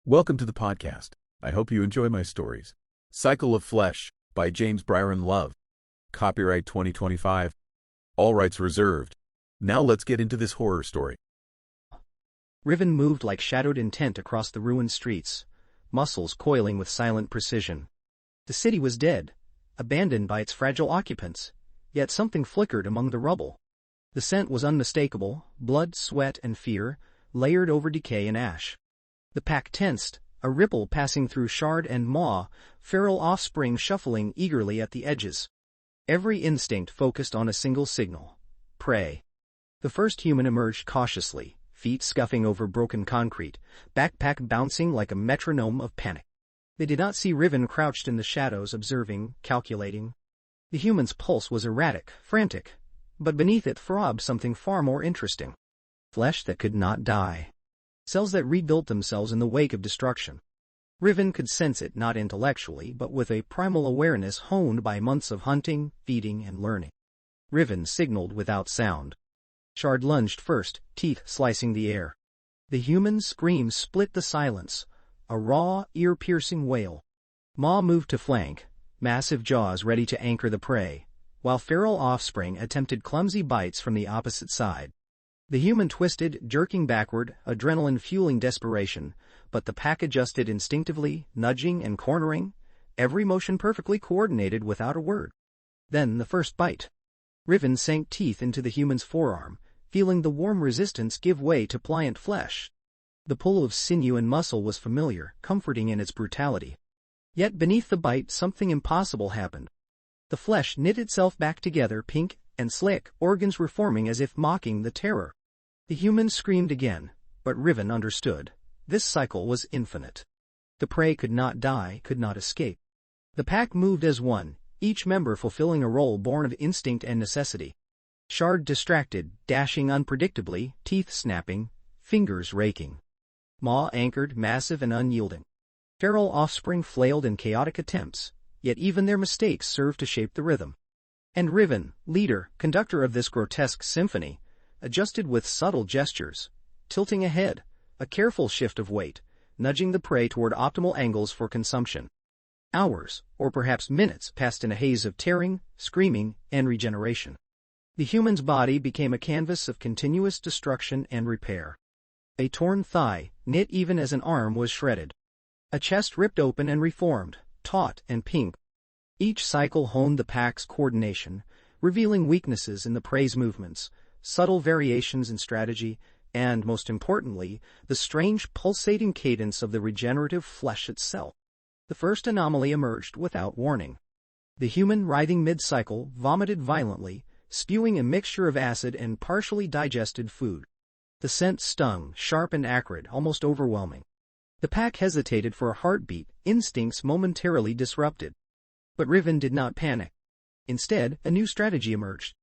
Welcome to the podcast. I hope you enjoy my stories. Cycle of Flesh by James Byron Love. Copyright 2025. All rights reserved. Now let's get into this horror story. Riven moved like shadowed intent across the ruined streets, muscles coiling with silent precision. The city was dead, abandoned by its fragile occupants, yet something flickered among the rubble. The scent was unmistakable, blood, sweat, and fear, layered over decay and ash. The pack tensed, a ripple passing through Shard and Maw, feral offspring shuffling eagerly at the edges. Every instinct focused on a single signal: prey. The first human emerged cautiously, feet scuffing over broken concrete, backpack bouncing like a metronome of panic. They did not see Riven crouched in the shadows, observing, calculating. The human's pulse was erratic, frantic, but beneath it throbbed something far more interesting. Flesh that could not die. Cells that rebuilt themselves in the wake of destruction. Riven could sense it not intellectually, but with a primal awareness honed by months of hunting, feeding, and learning. Riven signaled without sound. Shard lunged first, teeth slicing the air. The human's scream split the silence, a raw, ear-piercing wail. Maw moved to flank, massive jaws ready to anchor the prey, while feral offspring attempted clumsy bites from the opposite side. The human twisted, jerking backward, adrenaline fueling desperation, but the pack adjusted instinctively, nudging and cornering, every motion perfectly coordinated without a word. Then the first bite. Riven sank teeth into the human's forearm, feeling the warm resistance give way to pliant flesh. The pull of sinew and muscle was familiar, comforting in its brutality. Yet beneath the bite something impossible happened. The flesh knit itself back together, pink and slick, organs reforming as if mocking the terror. The human screamed again, but Riven understood. This cycle was infinite. The prey could not die, could not escape. The pack moved as one, each member fulfilling a role born of instinct and necessity. Shard distracted, dashing unpredictably, teeth snapping, fingers raking. Maw anchored, massive and unyielding. Feral offspring flailed in chaotic attempts, yet even their mistakes served to shape the rhythm. And Riven, leader, conductor of this grotesque symphony, adjusted with subtle gestures, tilting ahead, a careful shift of weight, nudging the prey toward optimal angles for consumption. Hours, or perhaps minutes, passed in a haze of tearing, screaming, and regeneration. The human's body became a canvas of continuous destruction and repair. A torn thigh, knit even as an arm, was shredded. A chest ripped open and reformed, taut and pink. Each cycle honed the pack's coordination, revealing weaknesses in the prey's movements, subtle variations in strategy, and, most importantly, the strange pulsating cadence of the regenerative flesh itself. The first anomaly emerged without warning. The human, writhing mid-cycle, vomited violently, spewing a mixture of acid and partially digested food. The scent stung, sharp and acrid, almost overwhelming. The pack hesitated for a heartbeat, instincts momentarily disrupted. But Riven did not panic. Instead, a new strategy emerged.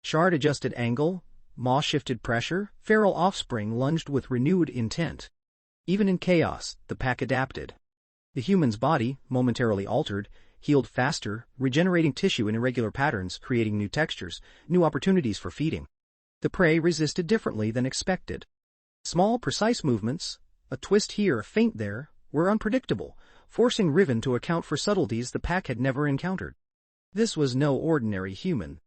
Shard adjusted angle, Maw shifted pressure, feral offspring lunged with renewed intent. Even in chaos, the pack adapted. The human's body, momentarily altered, healed faster, regenerating tissue in irregular patterns, creating new textures, new opportunities for feeding. The prey resisted differently than expected. Small, precise movements, a twist here, a feint there, were unpredictable, forcing Riven to account for subtleties the pack had never encountered. This was no ordinary human.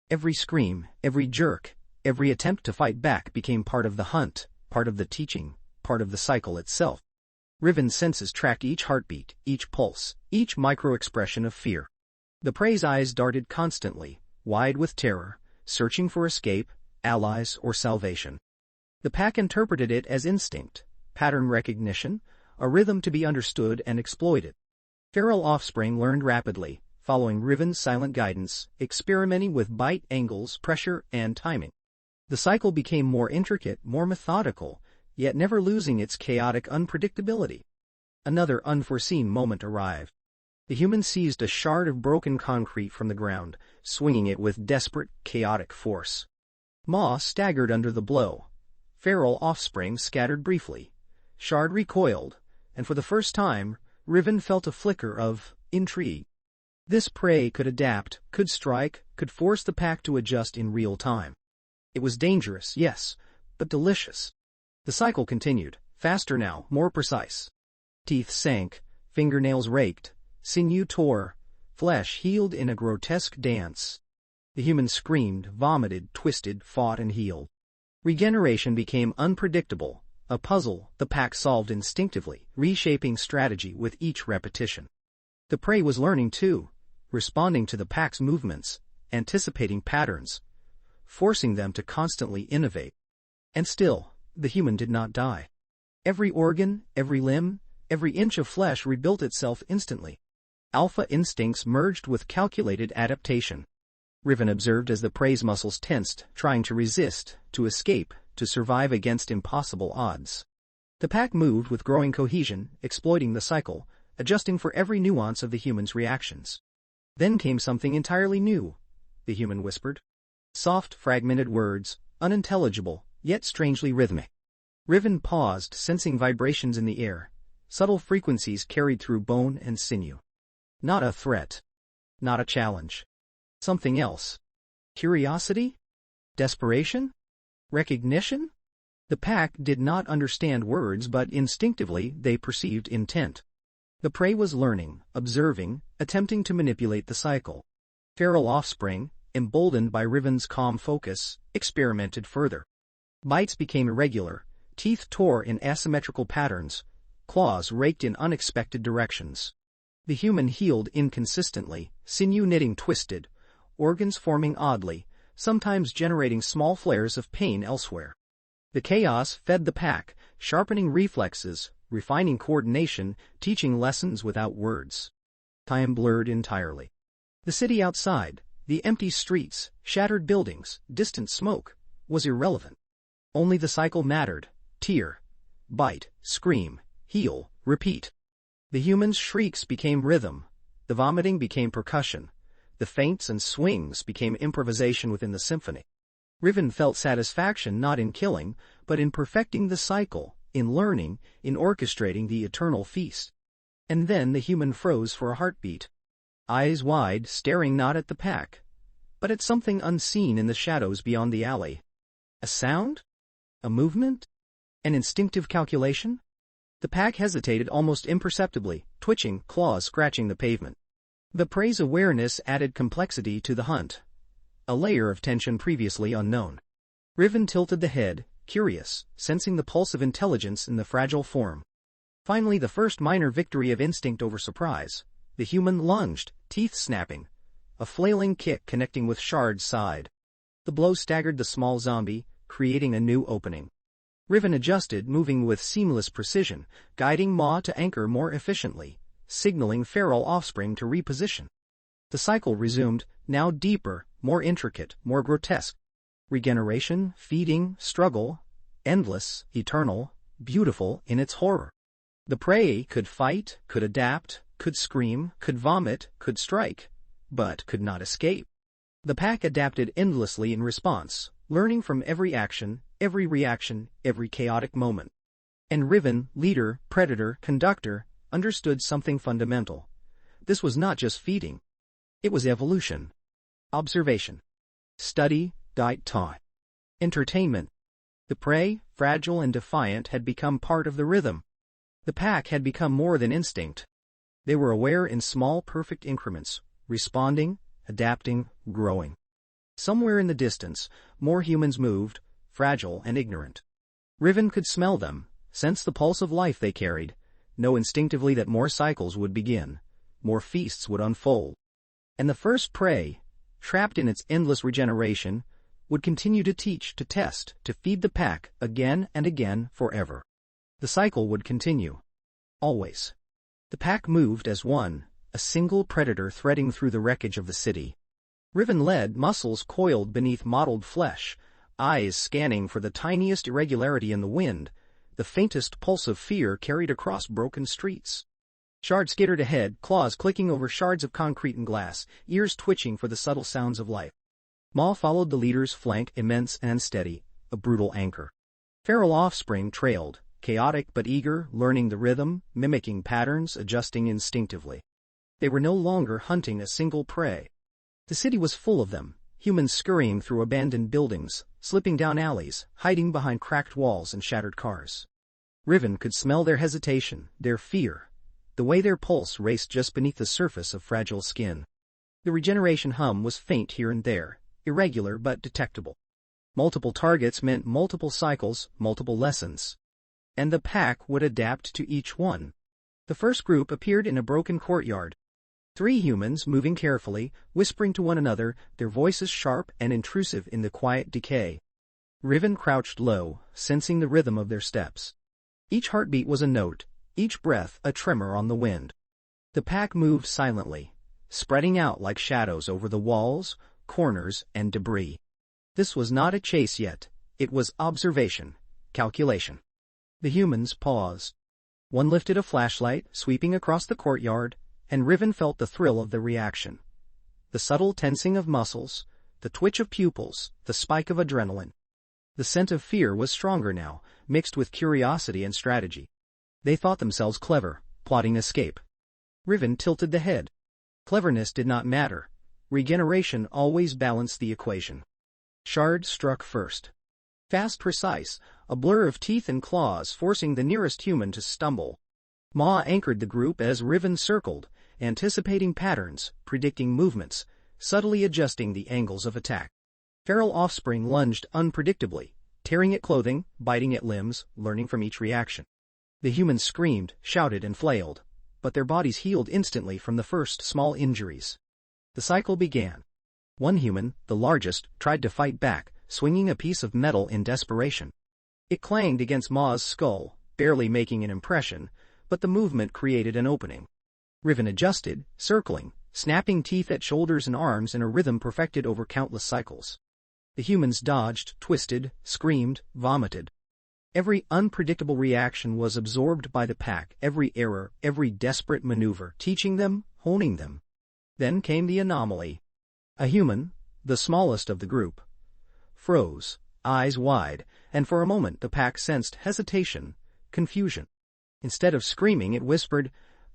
Every scream, every jerk, every attempt to fight back became part of the hunt, part of the teaching, part of the cycle itself. Riven's senses tracked each heartbeat, each pulse, each micro-expression of fear. The prey's eyes darted constantly, wide with terror, searching for escape, allies, or salvation. The pack interpreted it as instinct, pattern recognition, a rhythm to be understood and exploited. Feral offspring learned rapidly, following Riven's silent guidance, experimenting with bite angles, pressure, and timing. The cycle became more intricate, more methodical, yet never losing its chaotic unpredictability. Another unforeseen moment arrived. The human seized a shard of broken concrete from the ground, swinging it with desperate, chaotic force. Maw staggered under the blow. Feral offspring scattered briefly. Shard recoiled, and for the first time, Riven felt a flicker of intrigue. This prey could adapt, could strike, could force the pack to adjust in real time. It was dangerous, yes, but delicious. The cycle continued, faster now, more precise. Teeth sank, fingernails raked, sinew tore, flesh healed in a grotesque dance. The human screamed, vomited, twisted, fought and healed. Regeneration became unpredictable, a puzzle the pack solved instinctively, reshaping strategy with each repetition. The prey was learning too, responding to the pack's movements, anticipating patterns, forcing them to constantly innovate. And still, the human did not die. Every organ, every limb, every inch of flesh rebuilt itself instantly. Alpha instincts merged with calculated adaptation. Riven observed as the prey's muscles tensed, trying to resist, to escape, to survive against impossible odds. The pack moved with growing cohesion, exploiting the cycle, adjusting for every nuance of the human's reactions. Then came something entirely new, the human whispered. Soft, fragmented words, unintelligible, yet strangely rhythmic. Riven paused, sensing vibrations in the air, subtle frequencies carried through bone and sinew. Not a threat. Not a challenge. Something else. Curiosity? Desperation? Recognition? The pack did not understand words, but instinctively they perceived intent. The prey was learning, observing, attempting to manipulate the cycle. Feral offspring, emboldened by Riven's calm focus, experimented further. Bites became irregular, teeth tore in asymmetrical patterns, claws raked in unexpected directions. The human healed inconsistently, sinew knitting twisted, organs forming oddly, sometimes generating small flares of pain elsewhere. The chaos fed the pack, sharpening reflexes, refining coordination, teaching lessons without words. Time blurred entirely. The city outside, the empty streets, shattered buildings, distant smoke, was irrelevant. Only the cycle mattered: tear, bite, scream, heal, repeat. The human's shrieks became rhythm, the vomiting became percussion, the feints and swings became improvisation within the symphony. Riven felt satisfaction not in killing, but in perfecting the cycle, in learning, in orchestrating the eternal feast. And then the human froze for a heartbeat. Eyes wide, staring not at the pack, but at something unseen in the shadows beyond the alley. A sound? A movement? An instinctive calculation? The pack hesitated almost imperceptibly, twitching, claws scratching the pavement. The prey's awareness added complexity to the hunt, a layer of tension previously unknown. Riven tilted the head, curious, sensing the pulse of intelligence in the fragile form. Finally, the first minor victory of instinct over surprise. The human lunged, teeth snapping, a flailing kick connecting with Shard's side. The blow staggered the small zombie, creating a new opening. Riven adjusted, moving with seamless precision, guiding Maw to anchor more efficiently, signaling feral offspring to reposition. The cycle resumed, now deeper, more intricate, more grotesque. Regeneration, feeding, struggle, endless, eternal, beautiful in its horror. The prey could fight, could adapt, could scream, could vomit, could strike, but could not escape. The pack adapted endlessly in response, learning from every action, every reaction, every chaotic moment. And Riven, leader, predator, conductor, understood something fundamental. This was not just feeding. It was evolution. Observation. Study, guide, taught. Entertainment. The prey, fragile and defiant, had become part of the rhythm. The pack had become more than instinct. They were aware in small, perfect increments, responding, adapting, growing. Somewhere in the distance, more humans moved, fragile and ignorant. Riven could smell them, sense the pulse of life they carried, know instinctively that more cycles would begin, more feasts would unfold. And the first prey, trapped in its endless regeneration, would continue to teach, to test, to feed the pack again and again forever. The cycle would continue. Always. The pack moved as one, a single predator threading through the wreckage of the city. Riven led, muscles coiled beneath mottled flesh, eyes scanning for the tiniest irregularity in the wind, the faintest pulse of fear carried across broken streets. Shard skittered ahead, claws clicking over shards of concrete and glass, ears twitching for the subtle sounds of life. Maw followed the leader's flank, immense and steady, a brutal anchor. Feral offspring trailed, chaotic but eager, learning the rhythm, mimicking patterns, adjusting instinctively. They were no longer hunting a single prey. The city was full of them, humans scurrying through abandoned buildings, slipping down alleys, hiding behind cracked walls and shattered cars. Riven could smell their hesitation, their fear, the way their pulse raced just beneath the surface of fragile skin. The regeneration hum was faint here and there, irregular but detectable. Multiple targets meant multiple cycles, multiple lessons. And the pack would adapt to each one. The first group appeared in a broken courtyard. 3 humans moving carefully, whispering to one another, their voices sharp and intrusive in the quiet decay. Riven crouched low, sensing the rhythm of their steps. Each heartbeat was a note, each breath a tremor on the wind. The pack moved silently, spreading out like shadows over the walls, corners, and debris. This was not a chase yet, it was observation, calculation. The humans paused. One lifted a flashlight, sweeping across the courtyard, and Riven felt the thrill of the reaction. The subtle tensing of muscles, the twitch of pupils, the spike of adrenaline. The scent of fear was stronger now, mixed with curiosity and strategy. They thought themselves clever, plotting escape. Riven tilted the head. Cleverness did not matter. Regeneration always balanced the equation. Shard struck first. Fast, precise, a blur of teeth and claws forcing the nearest human to stumble. Ma anchored the group as Riven circled, anticipating patterns, predicting movements, subtly adjusting the angles of attack. Feral offspring lunged unpredictably, tearing at clothing, biting at limbs, learning from each reaction. The humans screamed, shouted, and flailed, but their bodies healed instantly from the first small injuries. The cycle began. One human, the largest, tried to fight back, swinging a piece of metal in desperation. It clanged against Ma's skull, barely making an impression, but the movement created an opening. Riven adjusted, circling, snapping teeth at shoulders and arms in a rhythm perfected over countless cycles. The humans dodged, twisted, screamed, vomited. Every unpredictable reaction was absorbed by the pack, every error, every desperate maneuver, teaching them, honing them. Then came the anomaly. A human, the smallest of the group, froze, eyes wide, and for a moment the pack sensed hesitation, confusion. Instead of screaming, it whispered,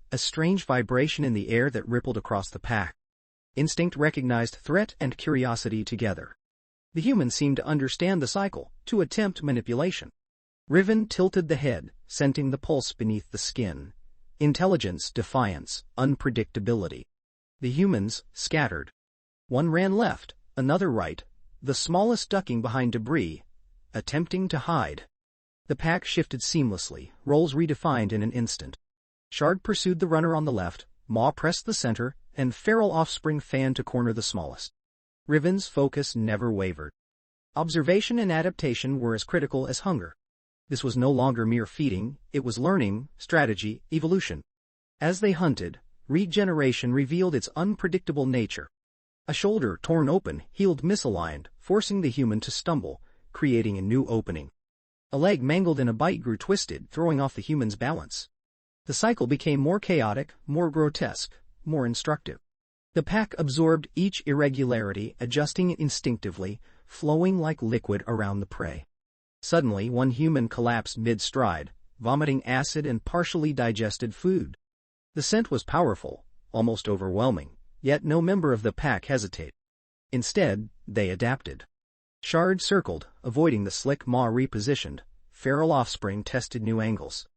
a strange vibration in the air that rippled across the pack. Instinct recognized threat and curiosity together. The human seemed to understand the cycle, to attempt manipulation. Riven tilted the head, scenting the pulse beneath the skin. Intelligence, defiance, unpredictability. The humans scattered. One ran left, another right, the smallest ducking behind debris, attempting to hide. The pack shifted seamlessly, roles redefined in an instant. Shard pursued the runner on the left, Ma pressed the center, and feral offspring fanned to corner the smallest. Riven's focus never wavered. Observation and adaptation were as critical as hunger. This was no longer mere feeding, it was learning, strategy, evolution. As they hunted, regeneration revealed its unpredictable nature. A shoulder torn open, healed misaligned, forcing the human to stumble, creating a new opening. A leg mangled in a bite grew twisted, throwing off the human's balance. The cycle became more chaotic, more grotesque, more instructive. The pack absorbed each irregularity, adjusting it instinctively, flowing like liquid around the prey. Suddenly, one human collapsed mid-stride, vomiting acid and partially digested food. The scent was powerful, almost overwhelming, yet no member of the pack hesitated. Instead, they adapted. Shard circled, avoiding the slick Ma repositioned. Feral offspring tested new angles.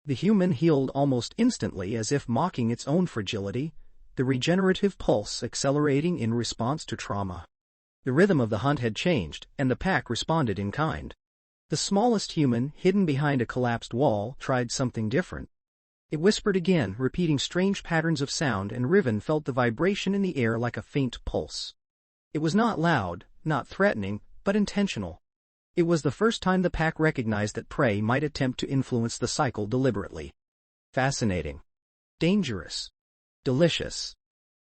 The human healed almost instantly as if mocking its own fragility, the regenerative pulse accelerating in response to trauma. The rhythm of the hunt had changed, and the pack responded in kind. The smallest human, hidden behind a collapsed wall, tried something different. It whispered again, repeating strange patterns of sound, and Riven felt the vibration in the air like a faint pulse. It was not loud, not threatening, but intentional. It was the first time the pack recognized that prey might attempt to influence the cycle deliberately. Fascinating. Dangerous. Delicious.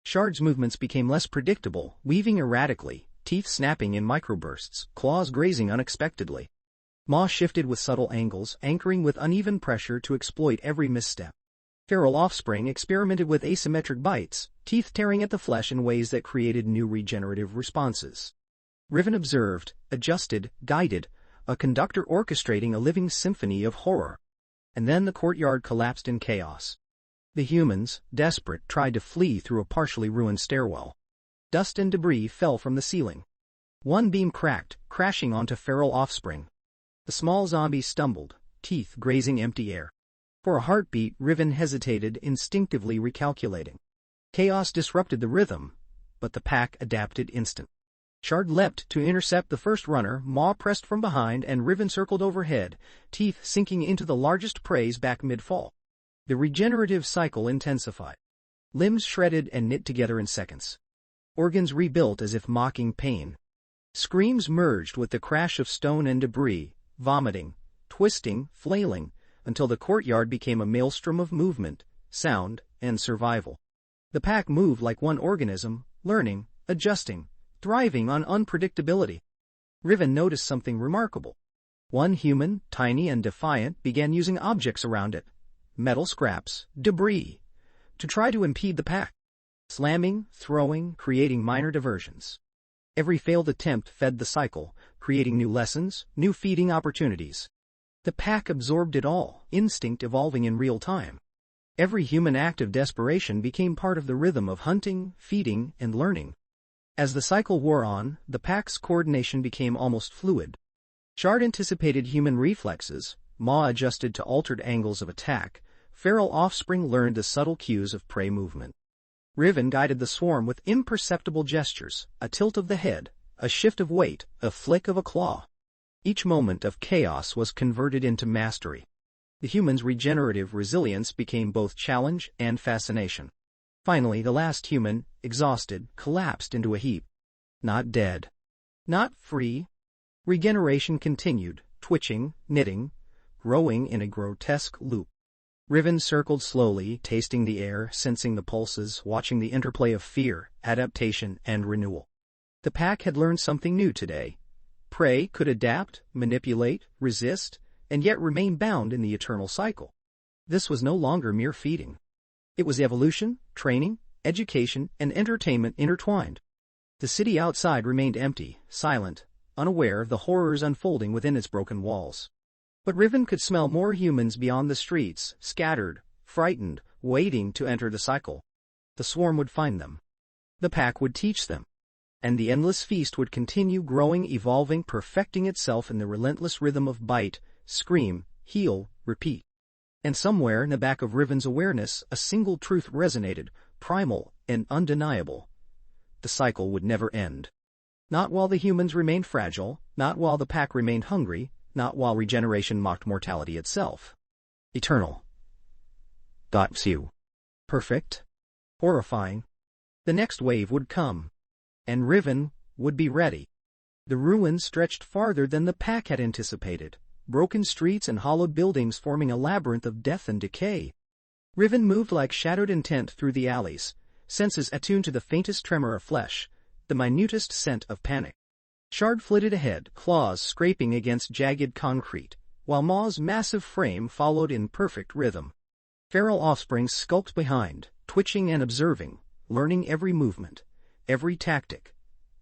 Shard's movements became less predictable, weaving erratically, teeth snapping in microbursts, claws grazing unexpectedly. Ma shifted with subtle angles, anchoring with uneven pressure to exploit every misstep. Feral offspring experimented with asymmetric bites, teeth tearing at the flesh in ways that created new regenerative responses. Riven observed, adjusted, guided, a conductor orchestrating a living symphony of horror. And then the courtyard collapsed in chaos. The humans, desperate, tried to flee through a partially ruined stairwell. Dust and debris fell from the ceiling. One beam cracked, crashing onto feral offspring. The small zombie stumbled, teeth grazing empty air. For a heartbeat, Riven hesitated, instinctively recalculating. Chaos disrupted the rhythm, but the pack adapted instantly. Shard leapt to intercept the first runner, Maw pressed from behind, and Riven circled overhead, teeth sinking into the largest prey's back mid-fall. The regenerative cycle intensified. Limbs shredded and knit together in seconds. Organs rebuilt as if mocking pain. Screams merged with the crash of stone and debris, vomiting, twisting, flailing, until the courtyard became a maelstrom of movement, sound, and survival. The pack moved like one organism, learning, adjusting, thriving on unpredictability. Riven noticed something remarkable. One human, tiny and defiant, began using objects around it, metal scraps, debris, to try to impede the pack. Slamming, throwing, creating minor diversions. Every failed attempt fed the cycle, creating new lessons, new feeding opportunities. The pack absorbed it all, instinct evolving in real time. Every human act of desperation became part of the rhythm of hunting, feeding, and learning. As the cycle wore on, the pack's coordination became almost fluid. Shard anticipated human reflexes, Maw adjusted to altered angles of attack, feral offspring learned the subtle cues of prey movement. Riven guided the swarm with imperceptible gestures, a tilt of the head, a shift of weight, a flick of a claw. Each moment of chaos was converted into mastery. The human's regenerative resilience became both challenge and fascination. Finally, the last human, exhausted, collapsed into a heap. Not dead. Not free. Regeneration continued, twitching, knitting, growing in a grotesque loop. Riven circled slowly, tasting the air, sensing the pulses, watching the interplay of fear, adaptation, and renewal. The pack had learned something new today. Prey could adapt, manipulate, resist, and yet remain bound in the eternal cycle. This was no longer mere feeding. It was evolution, training, education, and entertainment intertwined. The city outside remained empty, silent, unaware of the horrors unfolding within its broken walls. But Riven could smell more humans beyond the streets, scattered, frightened, waiting to enter the cycle. The swarm would find them. The pack would teach them. And the endless feast would continue growing, evolving, perfecting itself in the relentless rhythm of bite, scream, heal, repeat. And somewhere in the back of Riven's awareness, a single truth resonated, primal and undeniable. The cycle would never end. Not while the humans remained fragile, not while the pack remained hungry, not while regeneration mocked mortality itself. Eternal. Su. Perfect. Horrifying. The next wave would come. And Riven would be ready. The ruins stretched farther than the pack had anticipated, broken streets and hollowed buildings forming a labyrinth of death and decay. Riven moved like shadowed intent through the alleys, senses attuned to the faintest tremor of flesh, the minutest scent of panic. Shard flitted ahead, claws scraping against jagged concrete, while Maw's massive frame followed in perfect rhythm. Feral offspring skulked behind, twitching and observing, learning every movement, every tactic,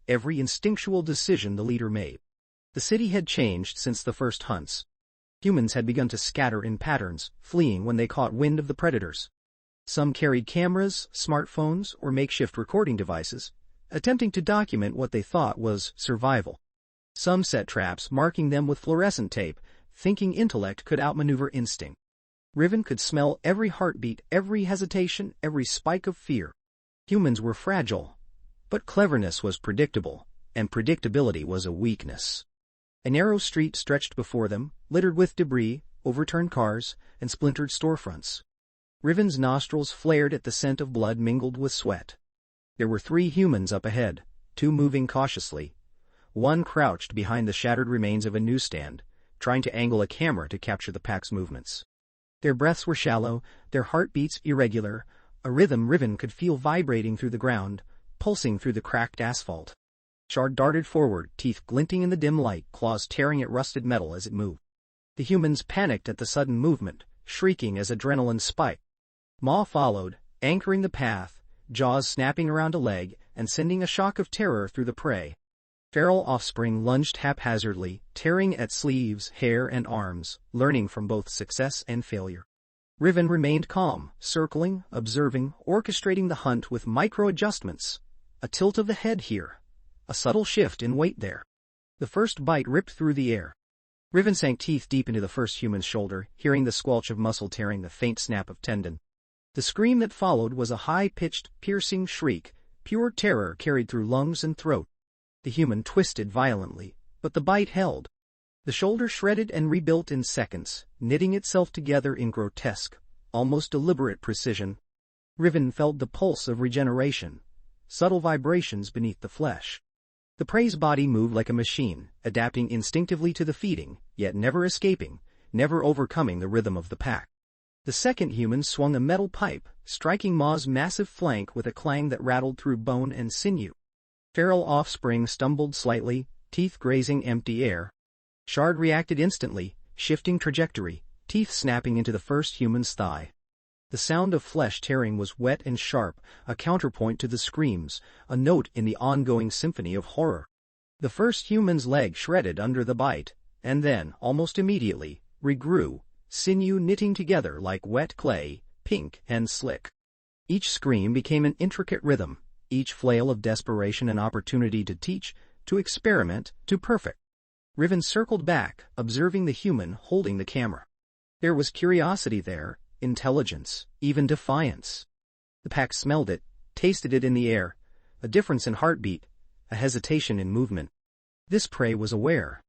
every instinctual decision the leader made. The city had changed since the first hunts. Humans had begun to scatter in patterns, fleeing when they caught wind of the predators. Some carried cameras, smartphones, or makeshift recording devices, attempting to document what they thought was survival. Some set traps, marking them with fluorescent tape, thinking intellect could outmaneuver instinct. Riven could smell every heartbeat, every hesitation, every spike of fear. Humans were fragile, but cleverness was predictable, and predictability was a weakness. A narrow street stretched before them, littered with debris, overturned cars, and splintered storefronts. Riven's nostrils flared at the scent of blood mingled with sweat. There were 3 humans up ahead, 2 moving cautiously. One crouched behind the shattered remains of a newsstand, trying to angle a camera to capture the pack's movements. Their breaths were shallow, their heartbeats irregular, a rhythm Riven could feel vibrating through the ground, pulsing through the cracked asphalt. Shard darted forward, teeth glinting in the dim light, claws tearing at rusted metal as it moved. The humans panicked at the sudden movement, shrieking as adrenaline spiked. Maw followed, anchoring the path, jaws snapping around a leg and sending a shock of terror through the prey. Feral offspring lunged haphazardly, tearing at sleeves, hair, and arms, learning from both success and failure. Riven remained calm, circling, observing, orchestrating the hunt with micro-adjustments. A tilt of the head here, a subtle shift in weight there. The first bite ripped through the air. Riven sank teeth deep into the first human's shoulder, hearing the squelch of muscle tearing, the faint snap of tendon. The scream that followed was a high-pitched, piercing shriek, pure terror carried through lungs and throat. The human twisted violently, but the bite held. The shoulder shredded and rebuilt in seconds, knitting itself together in grotesque, almost deliberate precision. Riven felt the pulse of regeneration, subtle vibrations beneath the flesh. The prey's body moved like a machine, adapting instinctively to the feeding, yet never escaping, never overcoming the rhythm of the pack. The second human swung a metal pipe, striking Ma's massive flank with a clang that rattled through bone and sinew. Feral offspring stumbled slightly, teeth grazing empty air. Shard reacted instantly, shifting trajectory, teeth snapping into the first human's thigh. The sound of flesh tearing was wet and sharp, a counterpoint to the screams, a note in the ongoing symphony of horror. The first human's leg shredded under the bite, and then, almost immediately, regrew, sinew knitting together like wet clay, pink and slick. Each scream became an intricate rhythm, each flail of desperation an opportunity to teach, to experiment, to perfect. Riven circled back, observing the human holding the camera. There was curiosity there, intelligence, even defiance. The pack smelled it, tasted it in the air, a difference in heartbeat, a hesitation in movement. This prey was aware.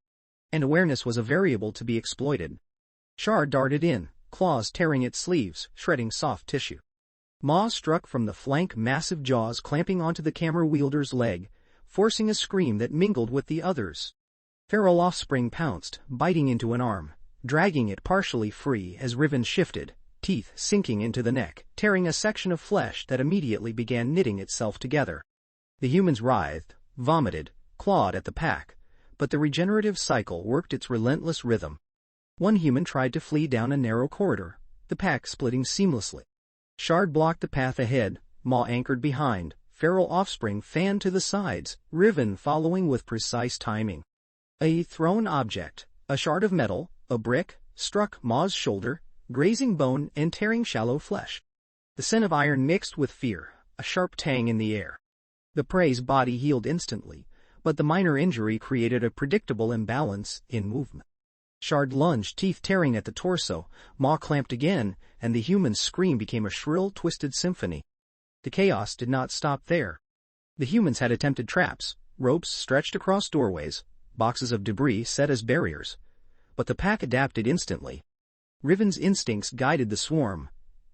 And awareness was a variable to be exploited. Shard darted in, claws tearing its sleeves, shredding soft tissue. Ma struck from the flank, massive jaws clamping onto the camera wielder's leg, forcing a scream that mingled with the others. Feral offspring pounced, biting into an arm, dragging it partially free as Riven shifted, teeth sinking into the neck, tearing a section of flesh that immediately began knitting itself together. The humans writhed, vomited, clawed at the pack, but the regenerative cycle worked its relentless rhythm. One human tried to flee down a narrow corridor, the pack splitting seamlessly. Shard blocked the path ahead, Ma anchored behind, feral offspring fanned to the sides, Riven following with precise timing. A thrown object, a shard of metal, a brick, struck Ma's shoulder, grazing bone and tearing shallow flesh. The scent of iron mixed with fear, a sharp tang in the air. The prey's body healed instantly, but the minor injury created a predictable imbalance in movement. Shard lunged, teeth tearing at the torso, Ma clamped again, and the human's scream became a shrill, twisted symphony. The chaos did not stop there. The humans had attempted traps, ropes stretched across doorways, boxes of debris set as barriers. But the pack adapted instantly. Riven's instincts guided the swarm.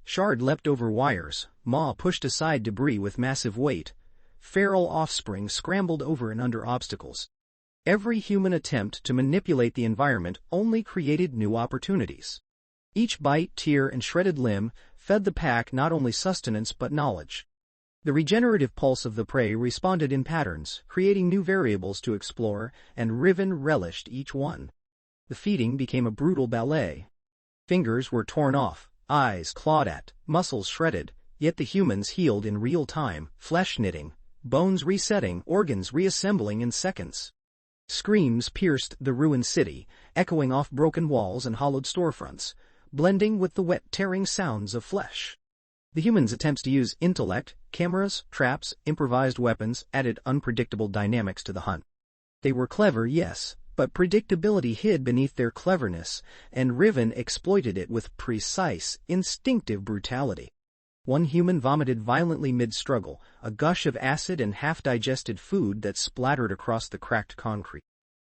Shard leapt over wires, Ma pushed aside debris with massive weight. Feral offspring scrambled over and under obstacles. Every human attempt to manipulate the environment only created new opportunities. Each bite, tear, and shredded limb fed the pack not only sustenance but knowledge. The regenerative pulse of the prey responded in patterns, creating new variables to explore, and Riven relished each one. The feeding became a brutal ballet. Fingers were torn off, eyes clawed at, muscles shredded, yet the humans healed in real time, flesh knitting, bones resetting, organs reassembling in seconds. Screams pierced the ruined city, echoing off broken walls and hollowed storefronts, blending with the wet tearing sounds of flesh. The humans' attempts to use intellect, cameras, traps, improvised weapons added unpredictable dynamics to the hunt. They were clever, yes, but predictability hid beneath their cleverness, and Riven exploited it with precise, instinctive brutality. One human vomited violently mid-struggle, a gush of acid and half-digested food that splattered across the cracked concrete.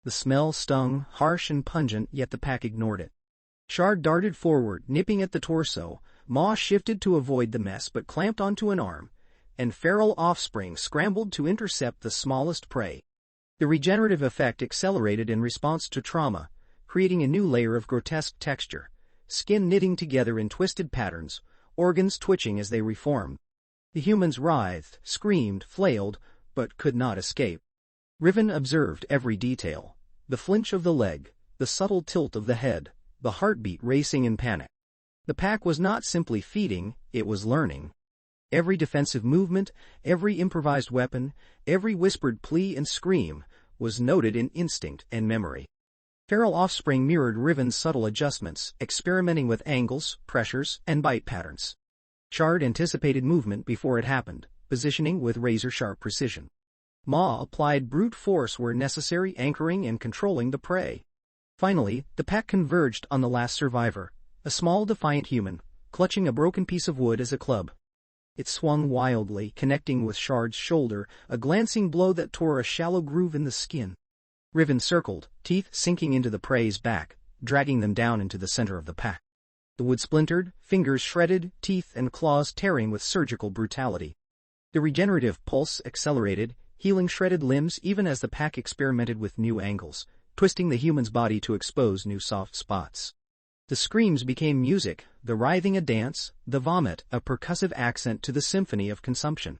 The smell stung, harsh and pungent, yet the pack ignored it. Shard darted forward, nipping at the torso. Ma shifted to avoid the mess but clamped onto an arm, and feral offspring scrambled to intercept the smallest prey. The regenerative effect accelerated in response to trauma, creating a new layer of grotesque texture, skin knitting together in twisted patterns, organs twitching as they reformed. The humans writhed, screamed, flailed, but could not escape. Riven observed every detail, the flinch of the leg, the subtle tilt of the head, the heartbeat racing in panic. The pack was not simply feeding, it was learning. Every defensive movement, every improvised weapon, every whispered plea and scream was noted in instinct and memory. Feral offspring mirrored Riven's subtle adjustments, experimenting with angles, pressures, and bite patterns. Shard anticipated movement before it happened, positioning with razor-sharp precision. Ma applied brute force where necessary, anchoring and controlling the prey. Finally, the pack converged on the last survivor, a small defiant human, clutching a broken piece of wood as a club. It swung wildly, connecting with Shard's shoulder, a glancing blow that tore a shallow groove in the skin. Riven circled, teeth sinking into the prey's back, dragging them down into the center of the pack. The wood splintered, fingers shredded, teeth and claws tearing with surgical brutality. The regenerative pulse accelerated, healing shredded limbs even as the pack experimented with new angles, twisting the human's body to expose new soft spots. The screams became music, the writhing a dance, the vomit a percussive accent to the symphony of consumption.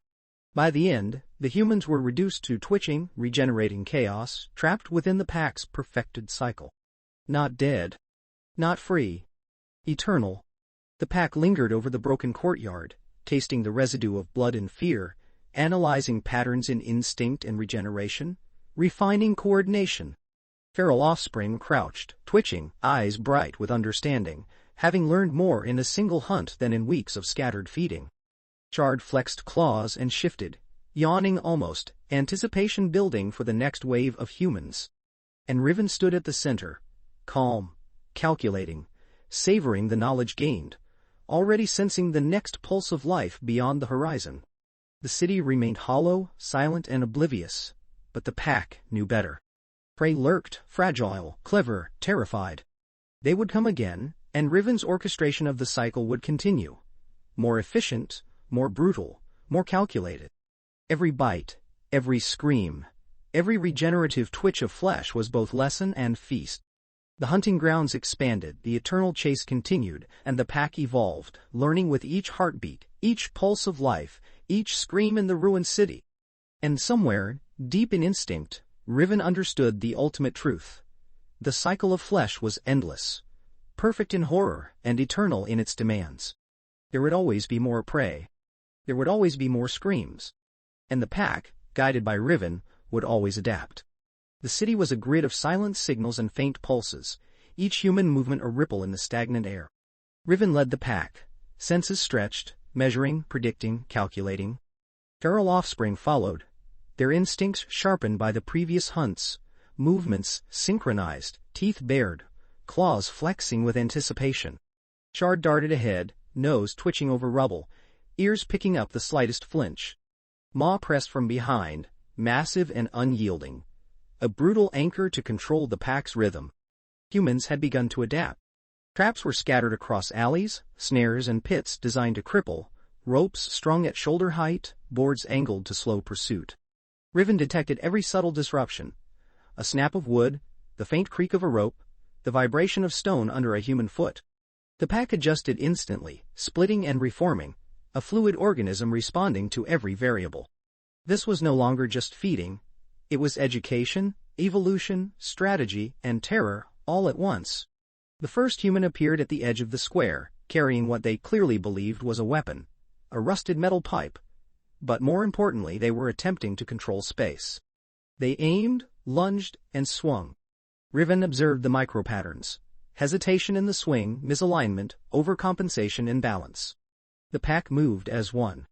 By the end, the humans were reduced to twitching, regenerating chaos, trapped within the pack's perfected cycle. Not dead. Not free. Eternal. The pack lingered over the broken courtyard, tasting the residue of blood and fear, analyzing patterns in instinct and regeneration, refining coordination. Feral offspring crouched, twitching, eyes bright with understanding, having learned more in a single hunt than in weeks of scattered feeding. Shard flexed claws and shifted, yawning almost, anticipation building for the next wave of humans. And Riven stood at the center, calm, calculating, savoring the knowledge gained, already sensing the next pulse of life beyond the horizon. The city remained hollow, silent and oblivious, but the pack knew better. Prey lurked, fragile, clever, terrified. They would come again, and Riven's orchestration of the cycle would continue. More efficient, more brutal, more calculated. Every bite, every scream, every regenerative twitch of flesh was both lesson and feast. The hunting grounds expanded, the eternal chase continued, and the pack evolved, learning with each heartbeat, each pulse of life, each scream in the ruined city. And somewhere, deep in instinct, Riven understood the ultimate truth. The cycle of flesh was endless, perfect in horror and eternal in its demands. There would always be more prey. There would always be more screams. And the pack, guided by Riven, would always adapt. The city was a grid of silent signals and faint pulses, each human movement a ripple in the stagnant air. Riven led the pack, senses stretched, measuring, predicting, calculating. Feral offspring followed, their instincts sharpened by the previous hunts, movements synchronized, teeth bared, claws flexing with anticipation. Shard darted ahead, nose twitching over rubble, ears picking up the slightest flinch. Maw pressed from behind, massive and unyielding, a brutal anchor to control the pack's rhythm. Humans had begun to adapt. Traps were scattered across alleys, snares and pits designed to cripple, ropes strung at shoulder height, boards angled to slow pursuit. Riven detected every subtle disruption. A snap of wood, the faint creak of a rope, the vibration of stone under a human foot. The pack adjusted instantly, splitting and reforming, a fluid organism responding to every variable. This was no longer just feeding. It was education, evolution, strategy, and terror, all at once. The first human appeared at the edge of the square, carrying what they clearly believed was a weapon, a rusted metal pipe. But more importantly, they were attempting to control space. They aimed, lunged, and swung. Riven observed the micropatterns: hesitation in the swing, misalignment, overcompensation, imbalance. The pack moved as one.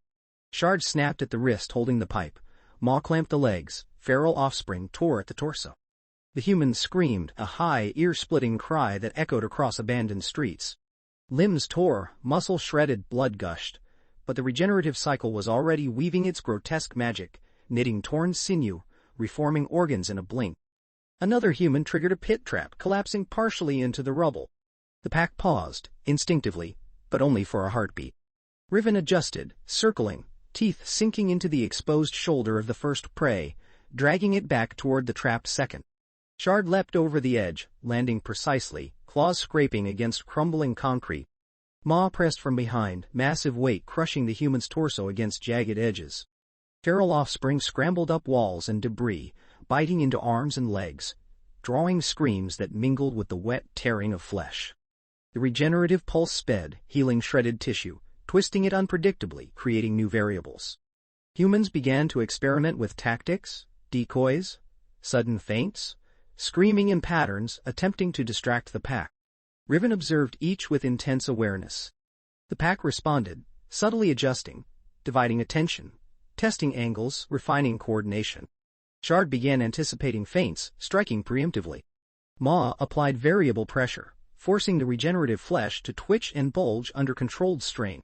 Shard snapped at the wrist holding the pipe, Maw clamped the legs, feral offspring tore at the torso. The humans screamed, a high, ear-splitting cry that echoed across abandoned streets. Limbs tore, muscle shredded, blood gushed. But the regenerative cycle was already weaving its grotesque magic, knitting torn sinew, reforming organs in a blink. Another human triggered a pit trap, collapsing partially into the rubble. The pack paused, instinctively, but only for a heartbeat. Riven adjusted, circling, teeth sinking into the exposed shoulder of the first prey, dragging it back toward the trapped second. Shard leapt over the edge, landing precisely, claws scraping against crumbling concrete. Maw pressed from behind, massive weight crushing the human's torso against jagged edges. Feral offspring scrambled up walls and debris, biting into arms and legs, drawing screams that mingled with the wet tearing of flesh. The regenerative pulse sped, healing shredded tissue, twisting it unpredictably, creating new variables. Humans began to experiment with tactics, decoys, sudden feints, screaming in patterns, attempting to distract the pack. Riven observed each with intense awareness. The pack responded, subtly adjusting, dividing attention, testing angles, refining coordination. Shard began anticipating feints, striking preemptively. Ma applied variable pressure, forcing the regenerative flesh to twitch and bulge under controlled strain.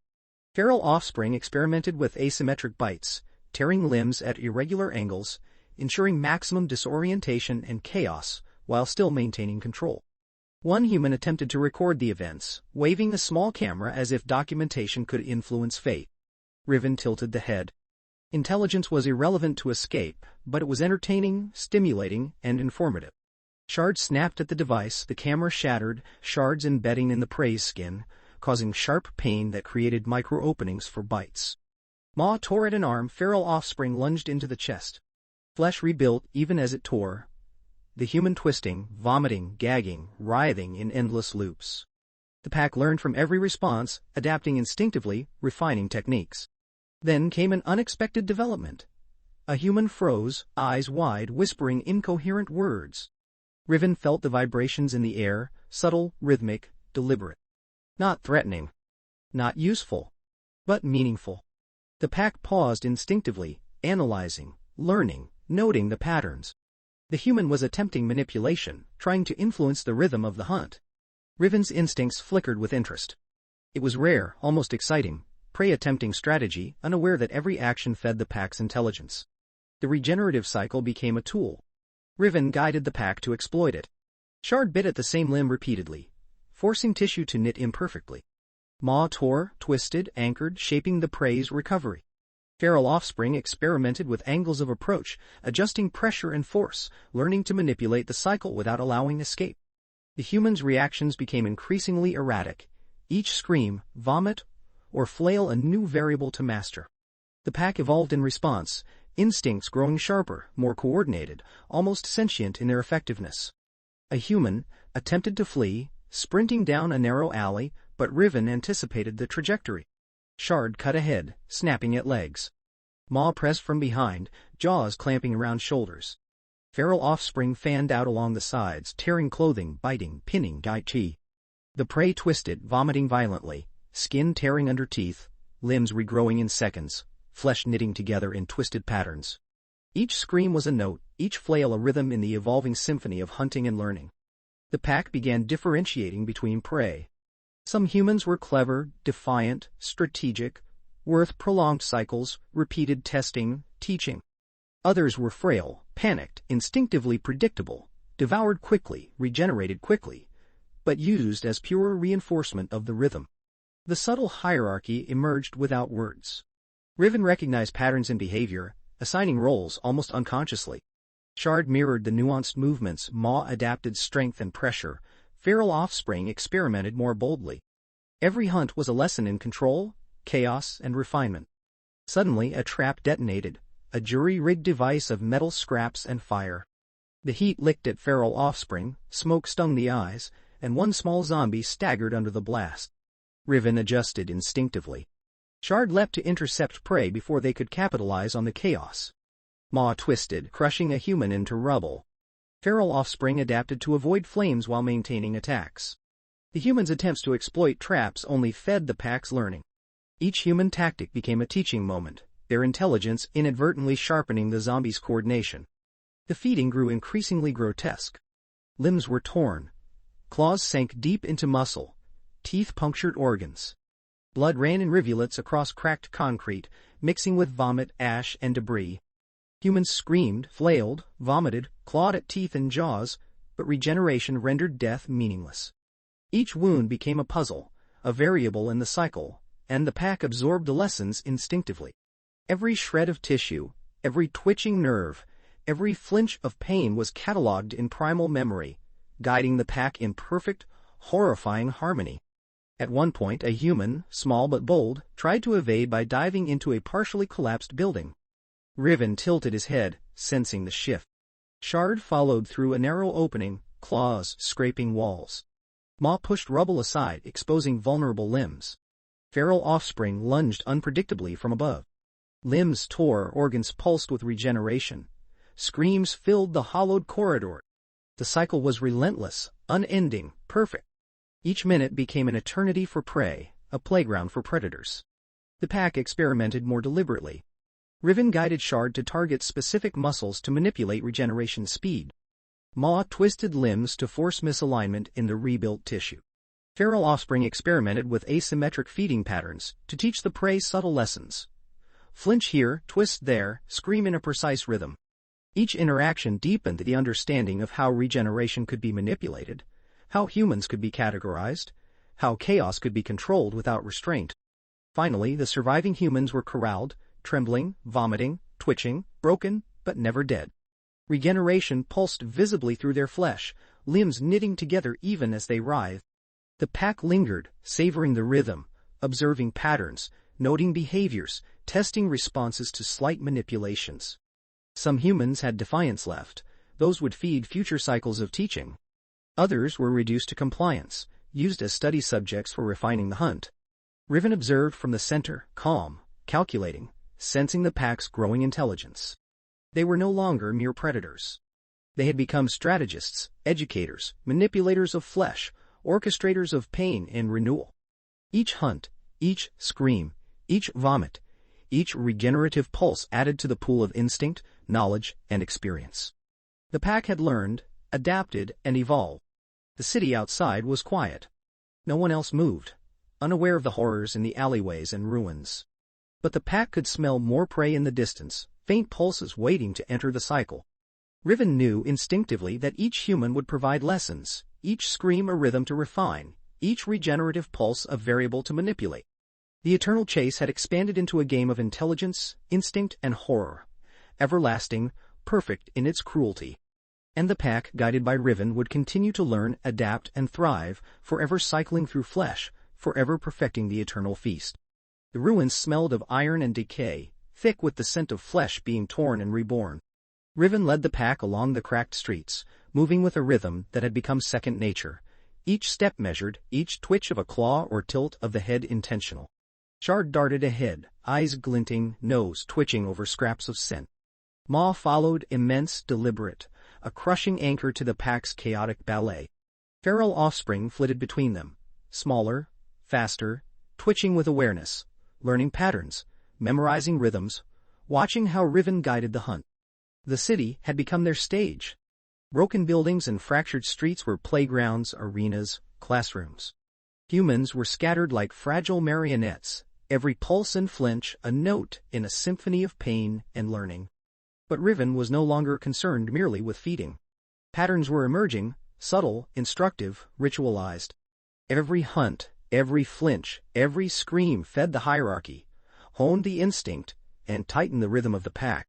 Feral offspring experimented with asymmetric bites, tearing limbs at irregular angles, ensuring maximum disorientation and chaos while still maintaining control. One human attempted to record the events, waving a small camera as if documentation could influence fate. Riven tilted the head. Intelligence was irrelevant to escape, but it was entertaining, stimulating, and informative. Shard snapped at the device, the camera shattered, shards embedding in the prey's skin, causing sharp pain that created micro-openings for bites. Ma tore at an arm, feral offspring lunged into the chest. Flesh rebuilt even as it tore, the human twisting, vomiting, gagging, writhing in endless loops. The pack learned from every response, adapting instinctively, refining techniques. Then came an unexpected development. A human froze, eyes wide, whispering incoherent words. Riven felt the vibrations in the air, subtle, rhythmic, deliberate. Not threatening. Not useful. But meaningful. The pack paused instinctively, analyzing, learning, noting the patterns. The human was attempting manipulation, trying to influence the rhythm of the hunt. Riven's instincts flickered with interest. It was rare, almost exciting, prey attempting strategy, unaware that every action fed the pack's intelligence. The regenerative cycle became a tool. Riven guided the pack to exploit it. Shard bit at the same limb repeatedly, forcing tissue to knit imperfectly. Ma tore, twisted, anchored, shaping the prey's recovery. Feral offspring experimented with angles of approach, adjusting pressure and force, learning to manipulate the cycle without allowing escape. The human's reactions became increasingly erratic. Each scream, vomit, or flail a new variable to master. The pack evolved in response, instincts growing sharper, more coordinated, almost sentient in their effectiveness. A human attempted to flee, sprinting down a narrow alley, but Riven anticipated the trajectory. Shard cut ahead, snapping at legs. Ma pressed from behind, jaws clamping around shoulders. Feral offspring fanned out along the sides, tearing clothing, biting, pinning Gaichi. The prey twisted, vomiting violently, skin tearing under teeth, limbs regrowing in seconds, flesh knitting together in twisted patterns. Each scream was a note, each flail a rhythm in the evolving symphony of hunting and learning. The pack began differentiating between prey. Some humans were clever, defiant, strategic, worth prolonged cycles, repeated testing, teaching. Others were frail, panicked, instinctively predictable, devoured quickly, regenerated quickly, but used as pure reinforcement of the rhythm. The subtle hierarchy emerged without words. Riven recognized patterns in behavior, assigning roles almost unconsciously. Shard mirrored the nuanced movements, Ma adapted strength and pressure, feral offspring experimented more boldly. Every hunt was a lesson in control, chaos, and refinement. Suddenly a trap detonated, a jury-rigged device of metal scraps and fire. The heat licked at feral offspring, smoke stung the eyes, and one small zombie staggered under the blast. Riven adjusted instinctively. Shard leapt to intercept prey before they could capitalize on the chaos. Ma twisted, crushing a human into rubble. Feral offspring adapted to avoid flames while maintaining attacks. The human's attempts to exploit traps only fed the pack's learning. Each human tactic became a teaching moment, their intelligence inadvertently sharpening the zombies' coordination. The feeding grew increasingly grotesque. Limbs were torn. Claws sank deep into muscle. Teeth punctured organs. Blood ran in rivulets across cracked concrete, mixing with vomit, ash, and debris. Humans screamed, flailed, vomited, clawed at teeth and jaws, but regeneration rendered death meaningless. Each wound became a puzzle, a variable in the cycle, and the pack absorbed the lessons instinctively. Every shred of tissue, every twitching nerve, every flinch of pain was catalogued in primal memory, guiding the pack in perfect, horrifying harmony. At one point, a human, small but bold, tried to evade by diving into a partially collapsed building. Riven tilted his head, sensing the shift. Shard followed through a narrow opening, claws scraping walls. Ma pushed rubble aside, exposing vulnerable limbs. Feral offspring lunged unpredictably from above. Limbs tore, organs pulsed with regeneration. Screams filled the hollowed corridor. The cycle was relentless, unending, perfect. Each minute became an eternity for prey, a playground for predators. The pack experimented more deliberately. Riven guided Shard to target specific muscles to manipulate regeneration speed. Maw twisted limbs to force misalignment in the rebuilt tissue. Feral offspring experimented with asymmetric feeding patterns to teach the prey subtle lessons. Flinch here, twist there, scream in a precise rhythm. Each interaction deepened the understanding of how regeneration could be manipulated, how humans could be categorized, how chaos could be controlled without restraint. Finally, the surviving humans were corralled, trembling, vomiting, twitching, broken, but never dead. Regeneration pulsed visibly through their flesh, limbs knitting together even as they writhed. The pack lingered, savoring the rhythm, observing patterns, noting behaviors, testing responses to slight manipulations. Some humans had defiance left; those would feed future cycles of teaching. Others were reduced to compliance, used as study subjects for refining the hunt. Riven observed from the center, calm, calculating, sensing the pack's growing intelligence. They were no longer mere predators. They had become strategists, educators, manipulators of flesh, orchestrators of pain and renewal. Each hunt, each scream, each vomit, each regenerative pulse added to the pool of instinct, knowledge, and experience. The pack had learned, adapted, and evolved. The city outside was quiet. No one else moved, unaware of the horrors in the alleyways and ruins. But the pack could smell more prey in the distance, faint pulses waiting to enter the cycle. Riven knew instinctively that each human would provide lessons, each scream a rhythm to refine, each regenerative pulse a variable to manipulate. The eternal chase had expanded into a game of intelligence, instinct, and horror, everlasting, perfect in its cruelty. And the pack, guided by Riven, would continue to learn, adapt, and thrive, forever cycling through flesh, forever perfecting the eternal feast. The ruins smelled of iron and decay, thick with the scent of flesh being torn and reborn. Riven led the pack along the cracked streets, moving with a rhythm that had become second nature, each step measured, each twitch of a claw or tilt of the head intentional. Shard darted ahead, eyes glinting, nose twitching over scraps of scent. Maw followed, immense, deliberate, a crushing anchor to the pack's chaotic ballet. Feral offspring flitted between them, smaller, faster, twitching with awareness, learning patterns, memorizing rhythms, watching how Riven guided the hunt. The city had become their stage. Broken buildings and fractured streets were playgrounds, arenas, classrooms. Humans were scattered like fragile marionettes, every pulse and flinch a note in a symphony of pain and learning. But Riven was no longer concerned merely with feeding. Patterns were emerging, subtle, instructive, ritualized. Every hunt, every flinch, every scream fed the hierarchy, honed the instinct, and tightened the rhythm of the pack.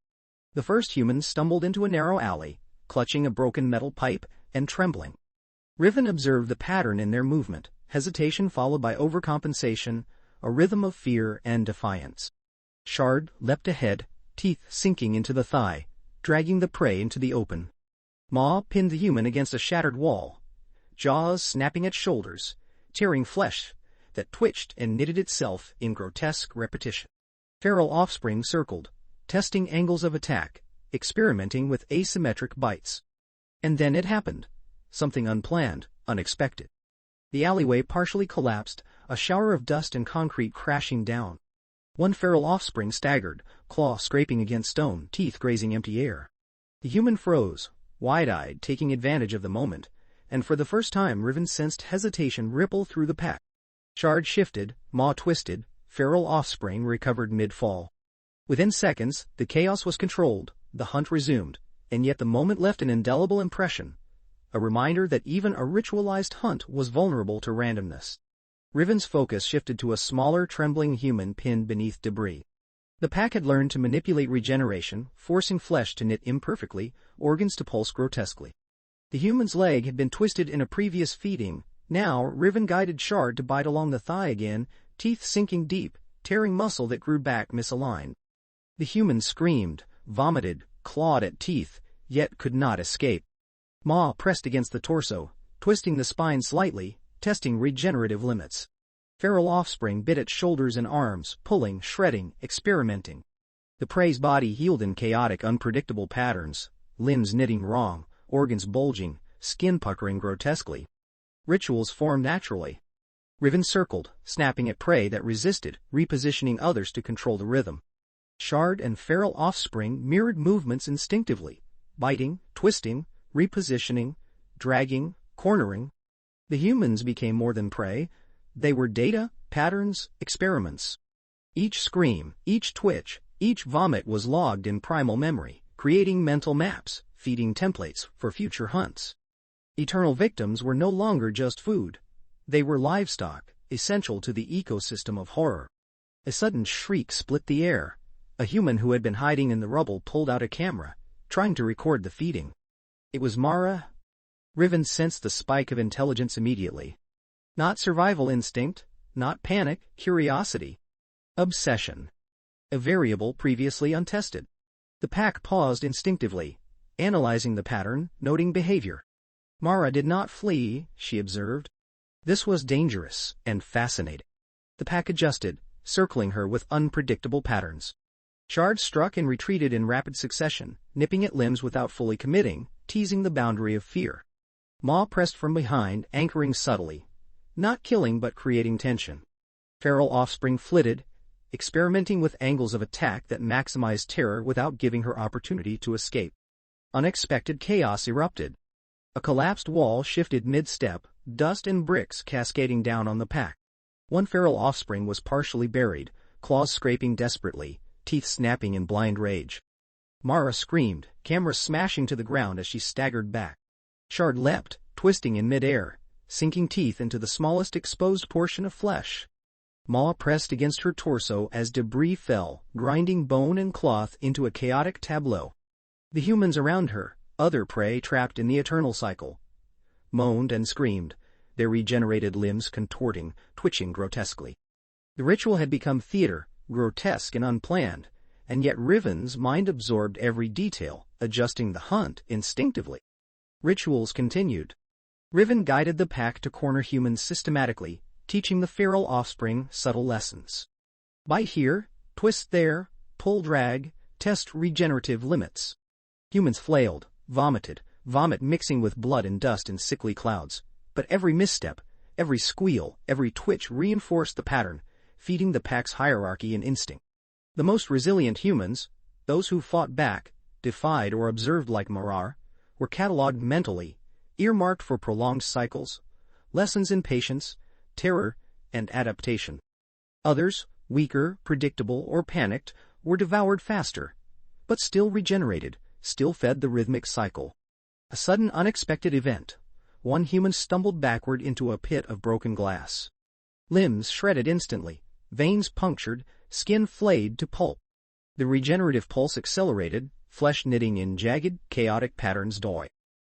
The first humans stumbled into a narrow alley, clutching a broken metal pipe and trembling. Riven observed the pattern in their movement, hesitation followed by overcompensation, a rhythm of fear and defiance. Shard leapt ahead, teeth sinking into the thigh, dragging the prey into the open. Maw pinned the human against a shattered wall, jaws snapping at shoulders, tearing flesh that twitched and knitted itself in grotesque repetition. Feral offspring circled, testing angles of attack, experimenting with asymmetric bites. And then it happened. Something unplanned, unexpected. The alleyway partially collapsed, a shower of dust and concrete crashing down. One feral offspring staggered, claw scraping against stone, teeth grazing empty air. The human froze, wide-eyed, taking advantage of the moment, and for the first time Riven sensed hesitation ripple through the pack. Shard shifted, Maw twisted, feral offspring recovered mid-fall. Within seconds, the chaos was controlled, the hunt resumed, and yet the moment left an indelible impression, a reminder that even a ritualized hunt was vulnerable to randomness. Riven's focus shifted to a smaller, trembling human pinned beneath debris. The pack had learned to manipulate regeneration, forcing flesh to knit imperfectly, organs to pulse grotesquely. The human's leg had been twisted in a previous feeding. Now, Riven guided Shard to bite along the thigh again, teeth sinking deep, tearing muscle that grew back misaligned. The human screamed, vomited, clawed at teeth, yet could not escape. Maw pressed against the torso, twisting the spine slightly, testing regenerative limits. Feral offspring bit at shoulders and arms, pulling, shredding, experimenting. The prey's body healed in chaotic, unpredictable patterns, limbs knitting wrong, organs bulging, skin puckering grotesquely. Rituals formed naturally. Riven circled, snapping at prey that resisted, repositioning others to control the rhythm. Shard and feral offspring mirrored movements instinctively, biting, twisting, repositioning, dragging, cornering. The humans became more than prey. They were data, patterns, experiments. Each scream, each twitch, each vomit was logged in primal memory, creating mental maps, feeding templates for future hunts. Eternal victims were no longer just food. They were livestock, essential to the ecosystem of horror. A sudden shriek split the air. A human who had been hiding in the rubble pulled out a camera, trying to record the feeding. It was Mara. Riven sensed the spike of intelligence immediately. Not survival instinct, not panic, curiosity. Obsession. A variable previously untested. The pack paused instinctively, analyzing the pattern, noting behavior. Mara did not flee, she observed. This was dangerous and fascinating. The pack adjusted, circling her with unpredictable patterns. Shards struck and retreated in rapid succession, nipping at limbs without fully committing, teasing the boundary of fear. Maw pressed from behind, anchoring subtly, not killing but creating tension. Feral offspring flitted, experimenting with angles of attack that maximized terror without giving her opportunity to escape. Unexpected chaos erupted. A collapsed wall shifted mid-step, dust and bricks cascading down on the pack. One feral offspring was partially buried, claws scraping desperately, teeth snapping in blind rage. Mara screamed, camera smashing to the ground as she staggered back. Shard leapt, twisting in mid-air, sinking teeth into the smallest exposed portion of flesh. Maw pressed against her torso as debris fell, grinding bone and cloth into a chaotic tableau. The humans around her, other prey trapped in the eternal cycle, moaned and screamed, their regenerated limbs contorting, twitching grotesquely. The ritual had become theater, grotesque and unplanned, and yet Riven's mind absorbed every detail, adjusting the hunt instinctively. Rituals continued. Riven guided the pack to corner humans systematically, teaching the feral offspring subtle lessons. Bite here, twist there, pull drag, test regenerative limits. Humans flailed, vomited, vomit mixing with blood and dust in sickly clouds, but every misstep, every squeal, every twitch reinforced the pattern, feeding the pack's hierarchy and instinct. The most resilient humans, those who fought back, defied or observed like Marar, were catalogued mentally, earmarked for prolonged cycles, lessons in patience, terror, and adaptation. Others, weaker, predictable, or panicked, were devoured faster, but still regenerated, still fed the rhythmic cycle. A sudden unexpected event. One human stumbled backward into a pit of broken glass. Limbs shredded instantly, veins punctured, skin flayed to pulp. The regenerative pulse accelerated, flesh knitting in jagged, chaotic patterns.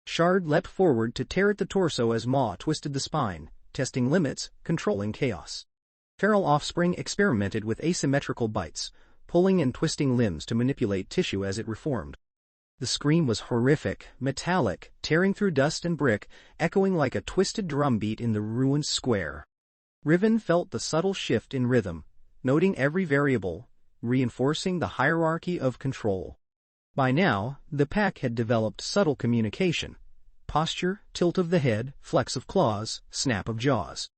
Shard leapt forward to tear at the torso as Maw twisted the spine, testing limits, controlling chaos. Feral offspring experimented with asymmetrical bites, pulling and twisting limbs to manipulate tissue as it reformed. The scream was horrific, metallic, tearing through dust and brick, echoing like a twisted drumbeat in the ruined square. Riven felt the subtle shift in rhythm, noting every variable, reinforcing the hierarchy of control. By now, the pack had developed subtle communication. Posture, tilt of the head, flex of claws, snap of jaws.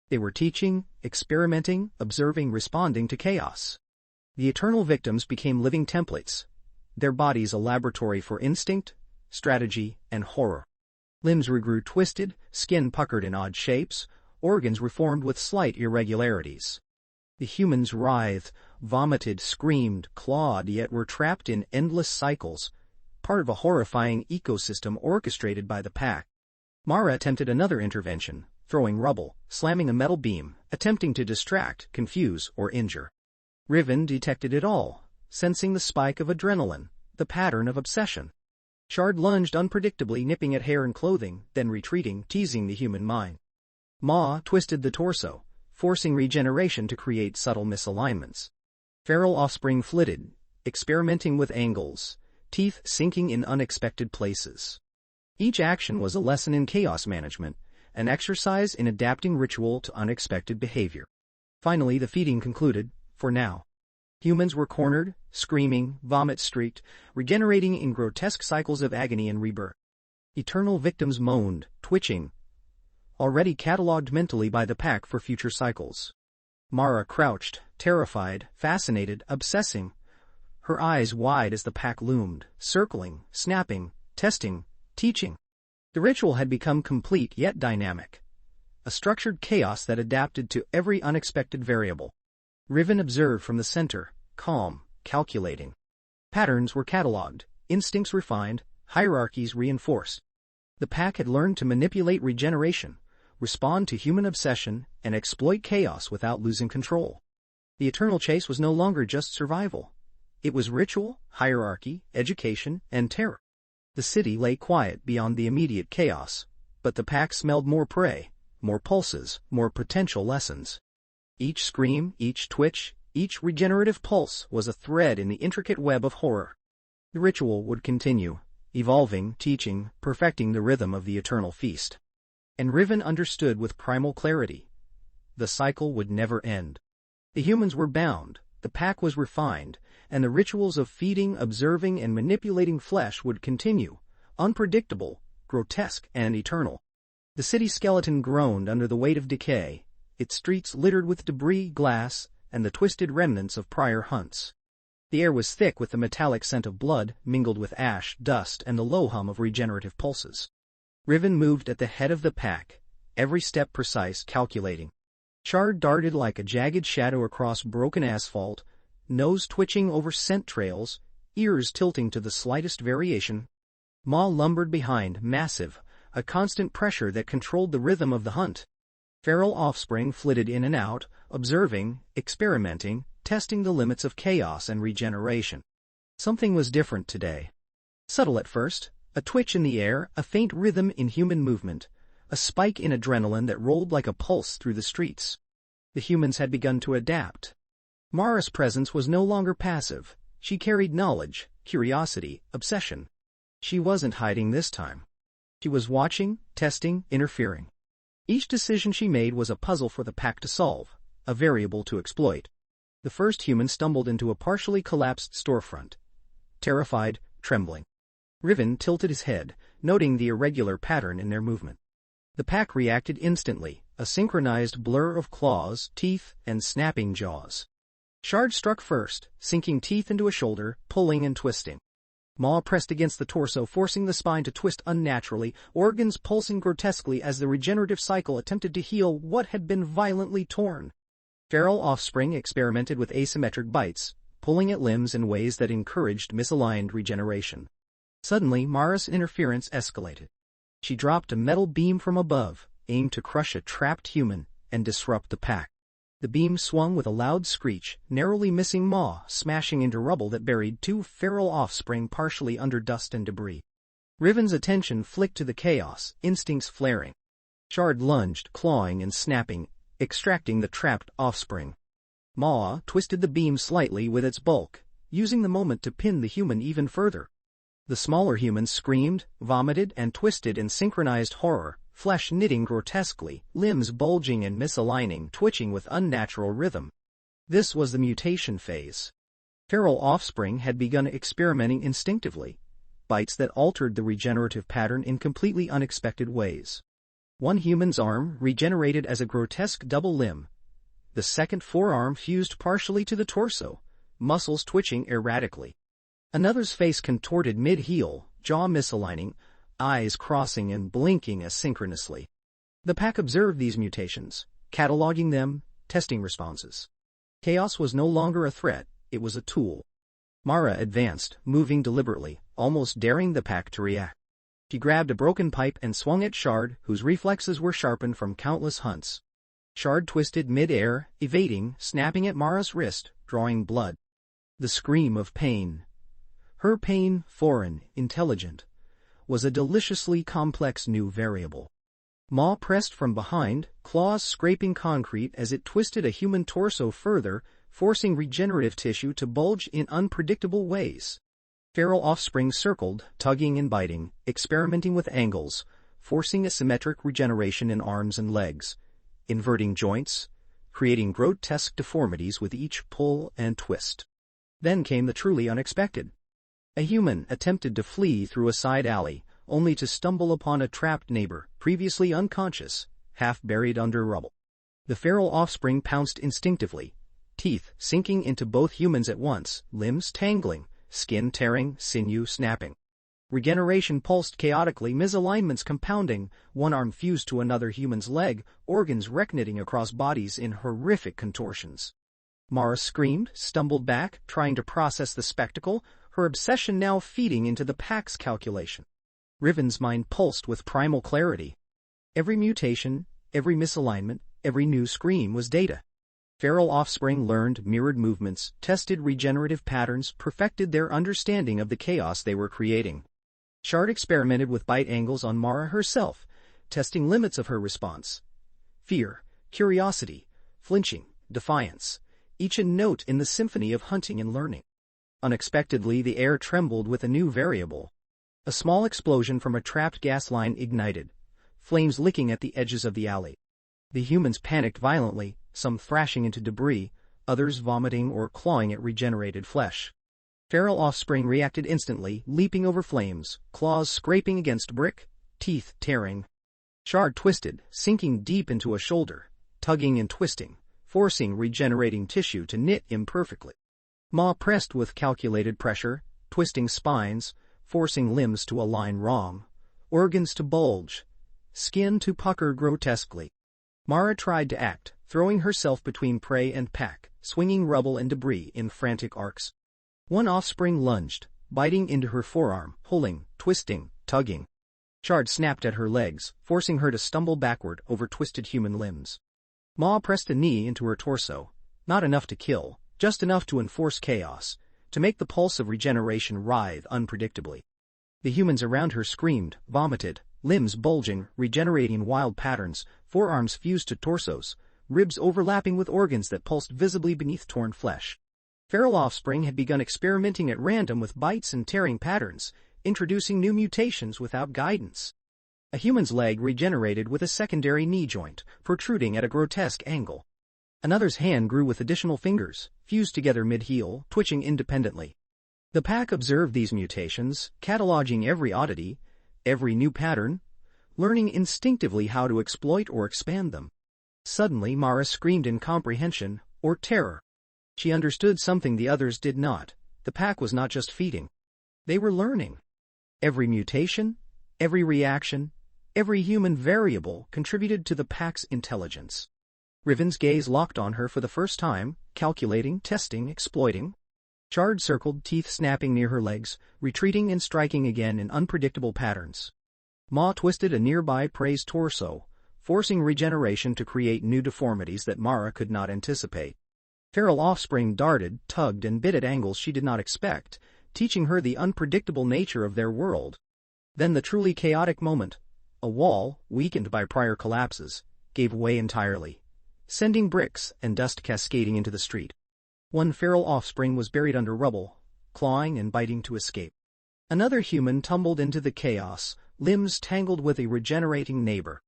They were teaching, experimenting, observing, responding to chaos. The eternal victims became living templates, their bodies a laboratory for instinct, strategy, and horror. Limbs regrew twisted, skin puckered in odd shapes, organs reformed with slight irregularities. The humans writhed, vomited, screamed, clawed, yet were trapped in endless cycles, part of a horrifying ecosystem orchestrated by the pack. Mara attempted another intervention, throwing rubble, slamming a metal beam, attempting to distract, confuse, or injure. Riven detected it all, sensing the spike of adrenaline, the pattern of obsession. Shard lunged unpredictably, nipping at hair and clothing, then retreating, teasing the human mind. Maw twisted the torso, forcing regeneration to create subtle misalignments. Feral offspring flitted, experimenting with angles, teeth sinking in unexpected places. Each action was a lesson in chaos management, an exercise in adapting ritual to unexpected behavior. Finally, the feeding concluded, for now. Humans were cornered, screaming, vomit-streaked, regenerating in grotesque cycles of agony and rebirth. Eternal victims moaned, twitching, already catalogued mentally by the pack for future cycles. Mara crouched, terrified, fascinated, obsessing, her eyes wide as the pack loomed, circling, snapping, testing, Teaching. The ritual had become complete yet dynamic. A structured chaos that adapted to every unexpected variable. Riven observed from the center, calm, calculating. Patterns were catalogued, instincts refined, hierarchies reinforced. The pack had learned to manipulate regeneration, respond to human obsession, and exploit chaos without losing control. The eternal chase was no longer just survival. It was ritual, hierarchy, education, and terror. The city lay quiet beyond the immediate chaos, but the pack smelled more prey, more pulses, more potential lessons. Each scream, each twitch, each regenerative pulse was a thread in the intricate web of horror. The ritual would continue, evolving, teaching, perfecting the rhythm of the eternal feast. And Riven understood with primal clarity. The cycle would never end. The humans were bound, the pack was refined, and the rituals of feeding, observing, and manipulating flesh would continue, unpredictable, grotesque, and eternal. The city skeleton groaned under the weight of decay, its streets littered with debris, glass, and the twisted remnants of prior hunts. The air was thick with the metallic scent of blood, mingled with ash, dust, and the low hum of regenerative pulses. Riven moved at the head of the pack, every step precise, calculating. Shard darted like a jagged shadow across broken asphalt, nose twitching over scent trails, ears tilting to the slightest variation. Maw lumbered behind, massive, a constant pressure that controlled the rhythm of the hunt. Feral offspring flitted in and out, observing, experimenting, testing the limits of chaos and regeneration. Something was different today. Subtle at first, a twitch in the air, a faint rhythm in human movement, a spike in adrenaline that rolled like a pulse through the streets. The humans had begun to adapt. Mara's presence was no longer passive. She carried knowledge, curiosity, obsession. She wasn't hiding this time. She was watching, testing, interfering. Each decision she made was a puzzle for the pack to solve, a variable to exploit. The first human stumbled into a partially collapsed storefront. Terrified, trembling. Riven tilted his head, noting the irregular pattern in their movement. The pack reacted instantly, a synchronized blur of claws, teeth, and snapping jaws. Shard struck first, sinking teeth into a shoulder, pulling and twisting. Maw pressed against the torso, forcing the spine to twist unnaturally, organs pulsing grotesquely as the regenerative cycle attempted to heal what had been violently torn. Feral offspring experimented with asymmetric bites, pulling at limbs in ways that encouraged misaligned regeneration. Suddenly, Mara's interference escalated. She dropped a metal beam from above, aimed to crush a trapped human and disrupt the pack. The beam swung with a loud screech, narrowly missing Maw, smashing into rubble that buried two feral offspring partially under dust and debris. Riven's attention flicked to the chaos, instincts flaring. Shard lunged, clawing and snapping, extracting the trapped offspring. Maw twisted the beam slightly with its bulk, using the moment to pin the human even further. The smaller humans screamed, vomited, and twisted in synchronized horror, flesh knitting grotesquely, limbs bulging and misaligning, twitching with unnatural rhythm. This was the mutation phase. Feral offspring had begun experimenting instinctively, bites that altered the regenerative pattern in completely unexpected ways. One human's arm regenerated as a grotesque double limb. The second forearm fused partially to the torso, muscles twitching erratically. Another's face contorted mid-heel, jaw misaligning, eyes crossing and blinking asynchronously. The pack observed these mutations, cataloging them, testing responses. Chaos was no longer a threat, it was a tool. Mara advanced, moving deliberately, almost daring the pack to react. She grabbed a broken pipe and swung at Shard, whose reflexes were sharpened from countless hunts. Shard twisted mid-air, evading, snapping at Mara's wrist, drawing blood. The scream of pain. Her pain, foreign, intelligent, was a deliciously complex new variable. Maw pressed from behind, claws scraping concrete as it twisted a human torso further, forcing regenerative tissue to bulge in unpredictable ways. Feral offspring circled, tugging and biting, experimenting with angles, forcing asymmetric regeneration in arms and legs, inverting joints, creating grotesque deformities with each pull and twist. Then came the truly unexpected. A human attempted to flee through a side alley, only to stumble upon a trapped neighbor, previously unconscious, half buried under rubble. The feral offspring pounced instinctively, teeth sinking into both humans at once, limbs tangling, skin tearing, sinew snapping. Regeneration pulsed chaotically, misalignments compounding, one arm fused to another human's leg, organs reknitting across bodies in horrific contortions. Mara screamed, stumbled back, trying to process the spectacle, her obsession now feeding into the pack's calculation. Riven's mind pulsed with primal clarity. Every mutation, every misalignment, every new scream was data. Feral offspring learned mirrored movements, tested regenerative patterns, perfected their understanding of the chaos they were creating. Shard experimented with bite angles on Mara herself, testing limits of her response. Fear, curiosity, flinching, defiance, each a note in the symphony of hunting and learning. Unexpectedly, the air trembled with a new variable. A small explosion from a trapped gas line ignited, flames licking at the edges of the alley. The humans panicked violently, some thrashing into debris, others vomiting or clawing at regenerated flesh. Feral offspring reacted instantly, leaping over flames, claws scraping against brick, teeth tearing. Shard twisted, sinking deep into a shoulder, tugging and twisting, forcing regenerating tissue to knit imperfectly. Maw pressed with calculated pressure, twisting spines, forcing limbs to align wrong, organs to bulge, skin to pucker grotesquely. Mara tried to act, throwing herself between prey and pack, swinging rubble and debris in frantic arcs. One offspring lunged, biting into her forearm, pulling, twisting, tugging. Shard snapped at her legs, forcing her to stumble backward over twisted human limbs. Maw pressed a knee into her torso, not enough to kill, just enough to enforce chaos, to make the pulse of regeneration writhe unpredictably. The humans around her screamed, vomited, limbs bulging, regenerating wild patterns, forearms fused to torsos, ribs overlapping with organs that pulsed visibly beneath torn flesh. Feral offspring had begun experimenting at random with bites and tearing patterns, introducing new mutations without guidance. A human's leg regenerated with a secondary knee joint, protruding at a grotesque angle. Another's hand grew with additional fingers, fused together mid-heel, twitching independently. The pack observed these mutations, cataloging every oddity, every new pattern, learning instinctively how to exploit or expand them. Suddenly Mara screamed in comprehension, or terror. She understood something the others did not. The pack was not just feeding. They were learning. Every mutation, every reaction, every human variable contributed to the pack's intelligence. Riven's gaze locked on her for the first time, calculating, testing, exploiting. Shard circled, teeth snapping near her legs, retreating and striking again in unpredictable patterns. Maw twisted a nearby prey's torso, forcing regeneration to create new deformities that Mara could not anticipate. Feral offspring darted, tugged, and bit at angles she did not expect, teaching her the unpredictable nature of their world. Then the truly chaotic moment. A wall, weakened by prior collapses, gave way entirely, sending bricks and dust cascading into the street. One feral offspring was buried under rubble, clawing and biting to escape. Another human tumbled into the chaos, limbs tangled with a regenerating neighbor.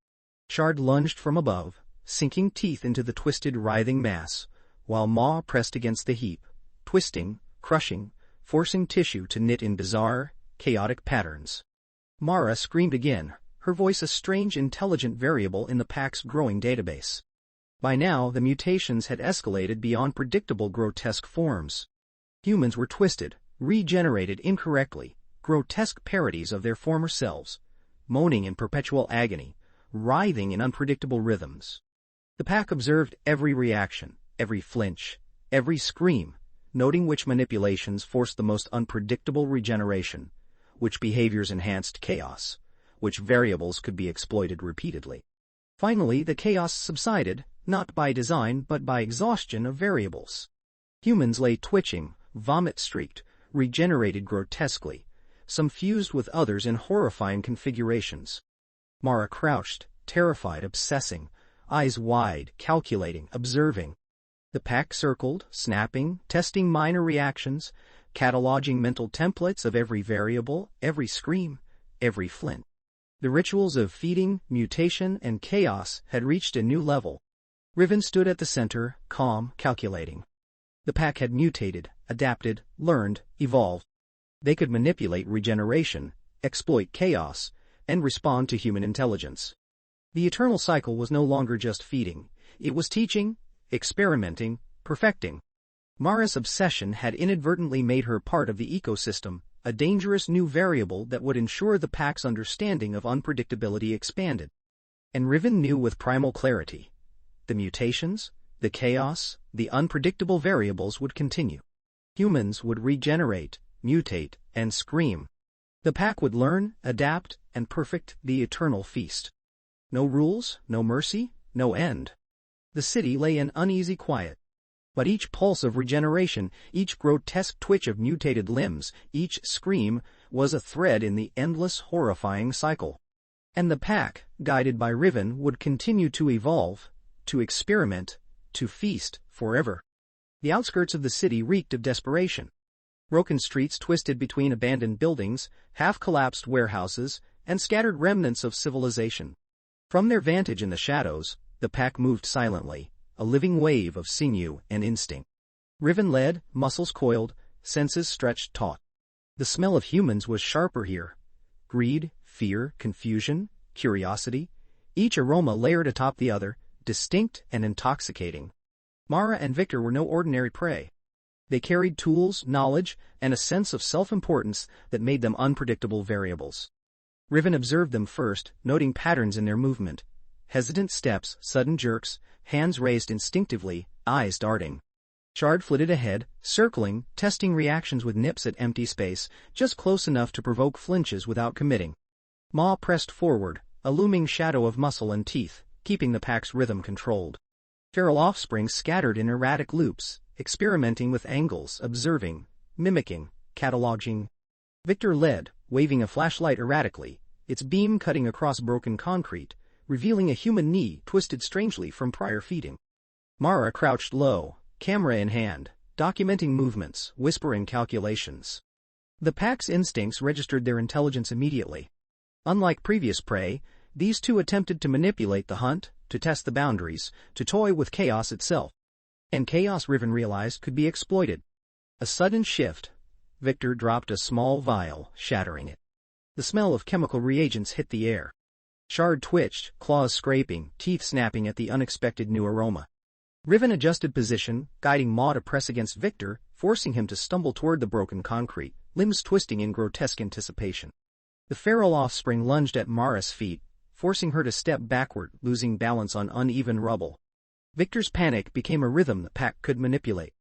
Shard lunged from above, sinking teeth into the twisted, writhing mass, while Maw pressed against the heap, twisting, crushing, forcing tissue to knit in bizarre, chaotic patterns. Mara screamed again, her voice a strange, intelligent variable in the pack's growing database. By now, the mutations had escalated beyond predictable grotesque forms. Humans were twisted, regenerated incorrectly, grotesque parodies of their former selves, moaning in perpetual agony, writhing in unpredictable rhythms. The pack observed every reaction, every flinch, every scream, noting which manipulations forced the most unpredictable regeneration, which behaviors enhanced chaos, which variables could be exploited repeatedly. Finally, the chaos subsided, not by design but by exhaustion of variables. Humans lay twitching, vomit-streaked, regenerated grotesquely, some fused with others in horrifying configurations. Mara crouched, terrified, obsessing, eyes wide, calculating, observing. The pack circled, snapping, testing minor reactions, cataloging mental templates of every variable, every scream, every flint. The rituals of feeding, mutation, and chaos had reached a new level. Riven stood at the center, calm, calculating. The pack had mutated, adapted, learned, evolved. They could manipulate regeneration, exploit chaos, and respond to human intelligence. The eternal cycle was no longer just feeding. It was teaching, experimenting, perfecting. Mara's obsession had inadvertently made her part of the ecosystem, a dangerous new variable that would ensure the pack's understanding of unpredictability expanded. And Riven knew with primal clarity. The mutations, the chaos, the unpredictable variables would continue. Humans would regenerate, mutate, and scream. The pack would learn, adapt, and perfect the eternal feast. No rules, no mercy, no end. The city lay in uneasy quiet. But each pulse of regeneration, each grotesque twitch of mutated limbs, each scream, was a thread in the endless, horrifying cycle. And the pack, guided by Riven, would continue to evolve, to experiment, to feast, forever. The outskirts of the city reeked of desperation. Broken streets twisted between abandoned buildings, half-collapsed warehouses, and scattered remnants of civilization. From their vantage in the shadows, the pack moved silently, a living wave of sinew and instinct. Riven led, muscles coiled, senses stretched taut. The smell of humans was sharper here. Greed, fear, confusion, curiosity, each aroma layered atop the other, distinct and intoxicating. Mara and Victor were no ordinary prey. They carried tools, knowledge, and a sense of self-importance that made them unpredictable variables. Riven observed them first, noting patterns in their movement. Hesitant steps, sudden jerks, hands raised instinctively, eyes darting. Shard flitted ahead, circling, testing reactions with nips at empty space, just close enough to provoke flinches without committing. Maw pressed forward, a looming shadow of muscle and teeth, keeping the pack's rhythm controlled. Feral offspring scattered in erratic loops, experimenting with angles, observing, mimicking, cataloging. Victor led, waving a flashlight erratically, its beam cutting across broken concrete, revealing a human knee twisted strangely from prior feeding. Mara crouched low, camera in hand, documenting movements, whispering calculations. The pack's instincts registered their intelligence immediately. Unlike previous prey, these two attempted to manipulate the hunt, to test the boundaries, to toy with chaos itself. And chaos, Riven realized, could be exploited. A sudden shift. Victor dropped a small vial, shattering it. The smell of chemical reagents hit the air. Shard twitched, claws scraping, teeth snapping at the unexpected new aroma. Riven adjusted position, guiding Maw to press against Victor, forcing him to stumble toward the broken concrete, limbs twisting in grotesque anticipation. The feral offspring lunged at Mara's feet, forcing her to step backward, losing balance on uneven rubble. Victor's panic became a rhythm the pack could manipulate.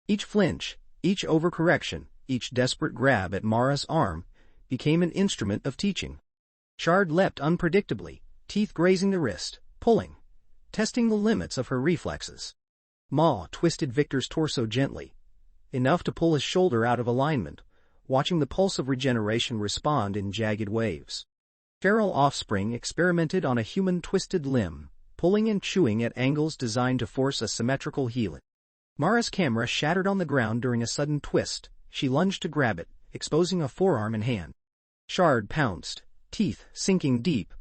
Each flinch, each overcorrection, each desperate grab at Mara's arm, became an instrument of teaching. Shard leapt unpredictably, teeth grazing the wrist, pulling, testing the limits of her reflexes. Maw twisted Victor's torso gently, enough to pull his shoulder out of alignment, watching the pulse of regeneration respond in jagged waves. Feral offspring experimented on a human twisted limb, pulling and chewing at angles designed to force a symmetrical healing. Mara's camera shattered on the ground during a sudden twist. She lunged to grab it, exposing a forearm and hand. Shard pounced, teeth sinking deep,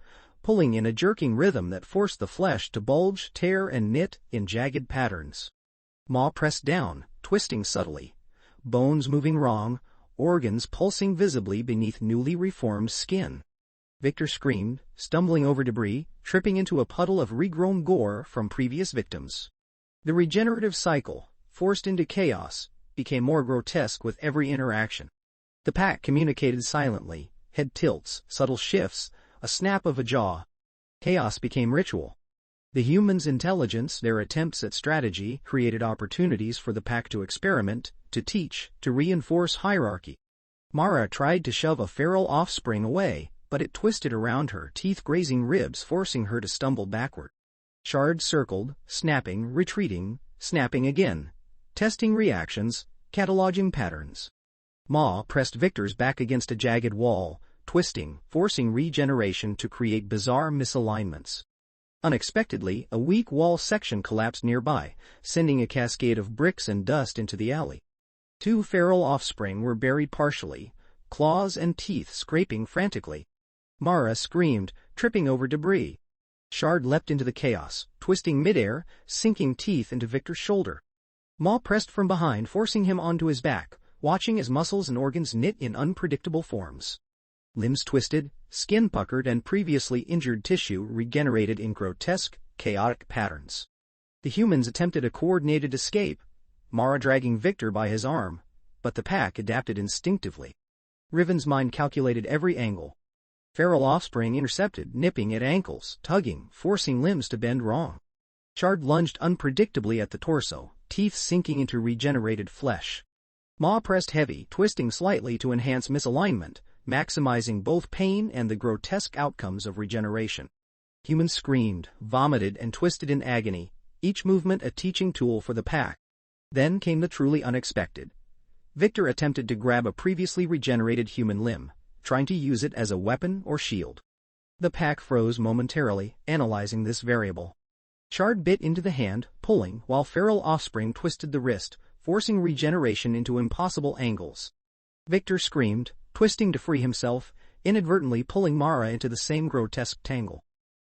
pulling in a jerking rhythm that forced the flesh to bulge, tear, and knit in jagged patterns. Maw pressed down, twisting subtly, bones moving wrong, organs pulsing visibly beneath newly reformed skin. Victor screamed, stumbling over debris, tripping into a puddle of regrown gore from previous victims. The regenerative cycle, forced into chaos, became more grotesque with every interaction. The pack communicated silently, head tilts, subtle shifts, a snap of a jaw. Chaos became ritual. The humans' intelligence, their attempts at strategy, created opportunities for the pack to experiment, to teach, to reinforce hierarchy. Mara tried to shove a feral offspring away, but it twisted around her, teeth grazing ribs, forcing her to stumble backward. Shard circled, snapping, retreating, snapping again, testing reactions, cataloging patterns. Maw pressed Victor's back against a jagged wall, twisting, forcing regeneration to create bizarre misalignments. Unexpectedly, a weak wall section collapsed nearby, sending a cascade of bricks and dust into the alley. Two feral offspring were buried partially, claws and teeth scraping frantically. Mara screamed, tripping over debris. Shard leapt into the chaos, twisting midair, sinking teeth into Victor's shoulder. Maw pressed from behind, forcing him onto his back, watching as muscles and organs knit in unpredictable forms. Limbs twisted, skin puckered, and previously injured tissue regenerated in grotesque, chaotic patterns. The humans attempted a coordinated escape, Mara dragging Victor by his arm, but the pack adapted instinctively. Riven's mind calculated every angle. Feral offspring intercepted, nipping at ankles, tugging, forcing limbs to bend wrong. Shard lunged unpredictably at the torso, teeth sinking into regenerated flesh. Maw pressed heavy, twisting slightly to enhance misalignment, maximizing both pain and the grotesque outcomes of regeneration. Humans screamed, vomited, and twisted in agony, each movement a teaching tool for the pack. Then came the truly unexpected. Victor attempted to grab a previously regenerated human limb, trying to use it as a weapon or shield. The pack froze momentarily, analyzing this variable. Shard bit into the hand, pulling, while feral offspring twisted the wrist, forcing regeneration into impossible angles. Victor screamed, twisting to free himself, inadvertently pulling Mara into the same grotesque tangle.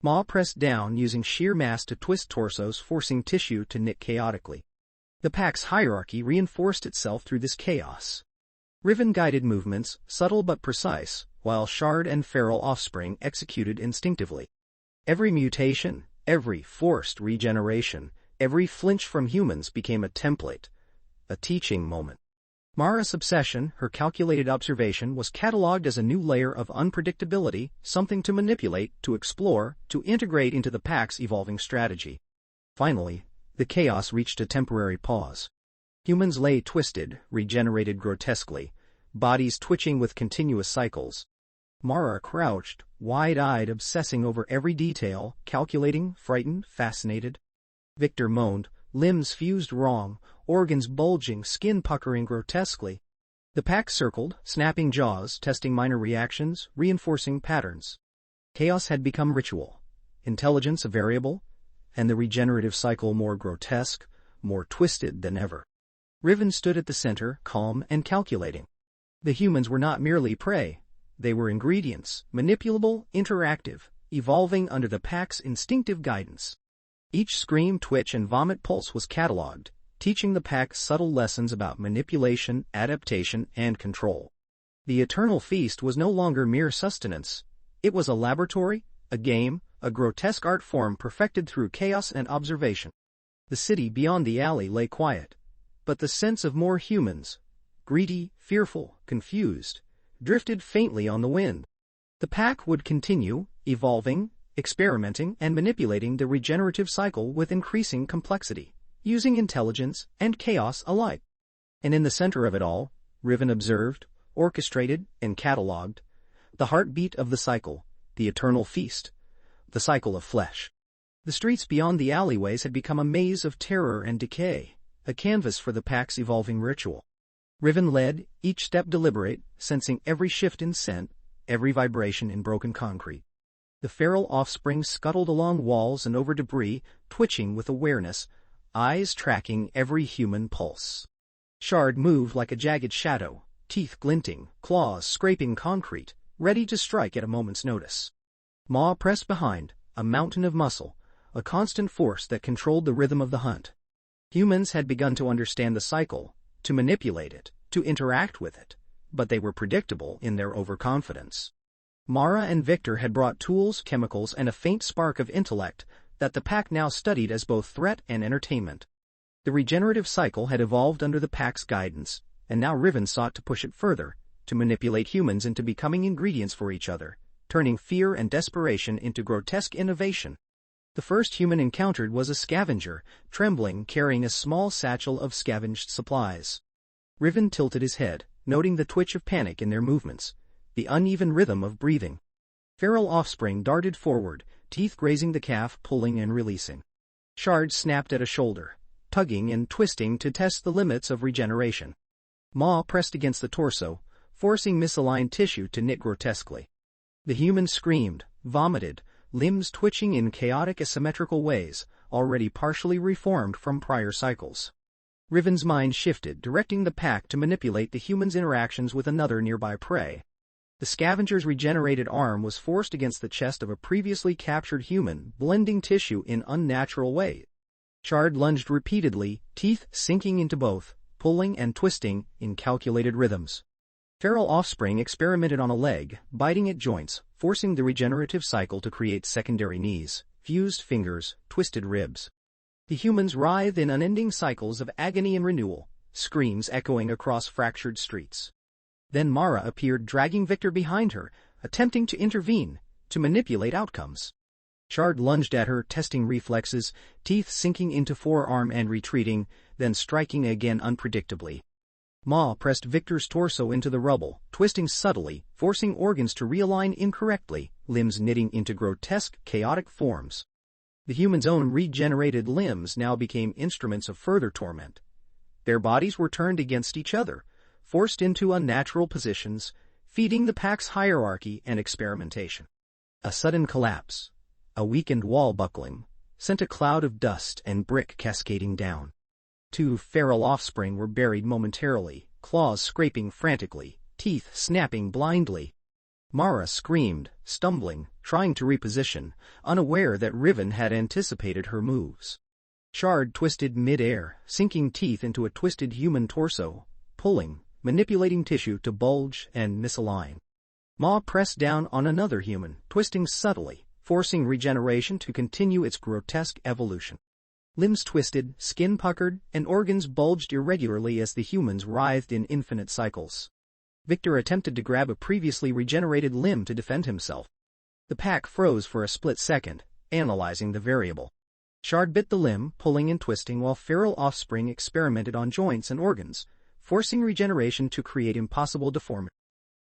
Maw pressed down, using sheer mass to twist torsos, forcing tissue to knit chaotically. The pack's hierarchy reinforced itself through this chaos. Riven guided movements, subtle but precise, while Shard and feral offspring executed instinctively. Every mutation, every forced regeneration, every flinch from humans became a template, a teaching moment. Mara's obsession, her calculated observation, was catalogued as a new layer of unpredictability, something to manipulate, to explore, to integrate into the pack's evolving strategy. Finally, the chaos reached a temporary pause. Humans lay twisted, regenerated grotesquely, bodies twitching with continuous cycles. Mara crouched, wide-eyed, obsessing over every detail, calculating, frightened, fascinated. Victor moaned, limbs fused wrong, organs bulging, skin puckering grotesquely. The pack circled, snapping jaws, testing minor reactions, reinforcing patterns. Chaos had become ritual, intelligence a variable, and the regenerative cycle more grotesque, more twisted than ever. Riven stood at the center, calm and calculating. The humans were not merely prey. They were ingredients, manipulable, interactive, evolving under the pack's instinctive guidance. Each scream, twitch, and vomit pulse was catalogued, teaching the pack subtle lessons about manipulation, adaptation, and control. The eternal feast was no longer mere sustenance. It was a laboratory, a game, a grotesque art form perfected through chaos and observation. The city beyond the alley lay quiet, but the sense of more humans, greedy, fearful, confused, drifted faintly on the wind. The pack would continue, evolving, experimenting, and manipulating the regenerative cycle with increasing complexity, using intelligence and chaos alike. And in the center of it all, Riven observed, orchestrated, and catalogued, the heartbeat of the cycle, the eternal feast, the cycle of flesh. The streets beyond the alleyways had become a maze of terror and decay, a canvas for the pack's evolving ritual. Riven led, each step deliberate, sensing every shift in scent, every vibration in broken concrete. The feral offspring scuttled along walls and over debris, twitching with awareness, eyes tracking every human pulse. Shard moved like a jagged shadow, teeth glinting, claws scraping concrete, ready to strike at a moment's notice. Maw pressed behind, a mountain of muscle, a constant force that controlled the rhythm of the hunt. Humans had begun to understand the cycle, to manipulate it, to interact with it, but they were predictable in their overconfidence. Mara and Victor had brought tools, chemicals, and a faint spark of intellect that the pack now studied as both threat and entertainment. The regenerative cycle had evolved under the pack's guidance, and now Riven sought to push it further, to manipulate humans into becoming ingredients for each other, turning fear and desperation into grotesque innovation. The first human encountered was a scavenger, trembling, carrying a small satchel of scavenged supplies. Riven tilted his head, noting the twitch of panic in their movements, the uneven rhythm of breathing. Feral offspring darted forward, teeth grazing the calf, pulling and releasing. Shard snapped at a shoulder, tugging and twisting to test the limits of regeneration. Maw pressed against the torso, forcing misaligned tissue to knit grotesquely. The human screamed, vomited, limbs twitching in chaotic asymmetrical ways, already partially reformed from prior cycles. Riven's mind shifted, directing the pack to manipulate the human's interactions with another nearby prey. The scavenger's regenerated arm was forced against the chest of a previously captured human, blending tissue in unnatural ways. Shard lunged repeatedly, teeth sinking into both, pulling and twisting in calculated rhythms. Feral offspring experimented on a leg, biting at joints, forcing the regenerative cycle to create secondary knees, fused fingers, twisted ribs. The humans writhed in unending cycles of agony and renewal, screams echoing across fractured streets. Then Mara appeared, dragging Victor behind her, attempting to intervene, to manipulate outcomes. Shard lunged at her, testing reflexes, teeth sinking into forearm and retreating, then striking again unpredictably. Ma pressed Victor's torso into the rubble, twisting subtly, forcing organs to realign incorrectly, limbs knitting into grotesque, chaotic forms. The human's own regenerated limbs now became instruments of further torment. Their bodies were turned against each other, forced into unnatural positions, feeding the pack's hierarchy and experimentation. A sudden collapse, a weakened wall buckling, sent a cloud of dust and brick cascading down. 2 feral offspring were buried momentarily, claws scraping frantically, teeth snapping blindly. Mara screamed, stumbling, trying to reposition, unaware that Riven had anticipated her moves. Shard twisted mid-air, sinking teeth into a twisted human torso, pulling, manipulating tissue to bulge and misalign. Ma pressed down on another human, twisting subtly, forcing regeneration to continue its grotesque evolution. Limbs twisted, skin puckered, and organs bulged irregularly as the humans writhed in infinite cycles. Victor attempted to grab a previously regenerated limb to defend himself. The pack froze for a split second, analyzing the variable. Shard bit the limb, pulling and twisting while feral offspring experimented on joints and organs, forcing regeneration to create impossible deformity.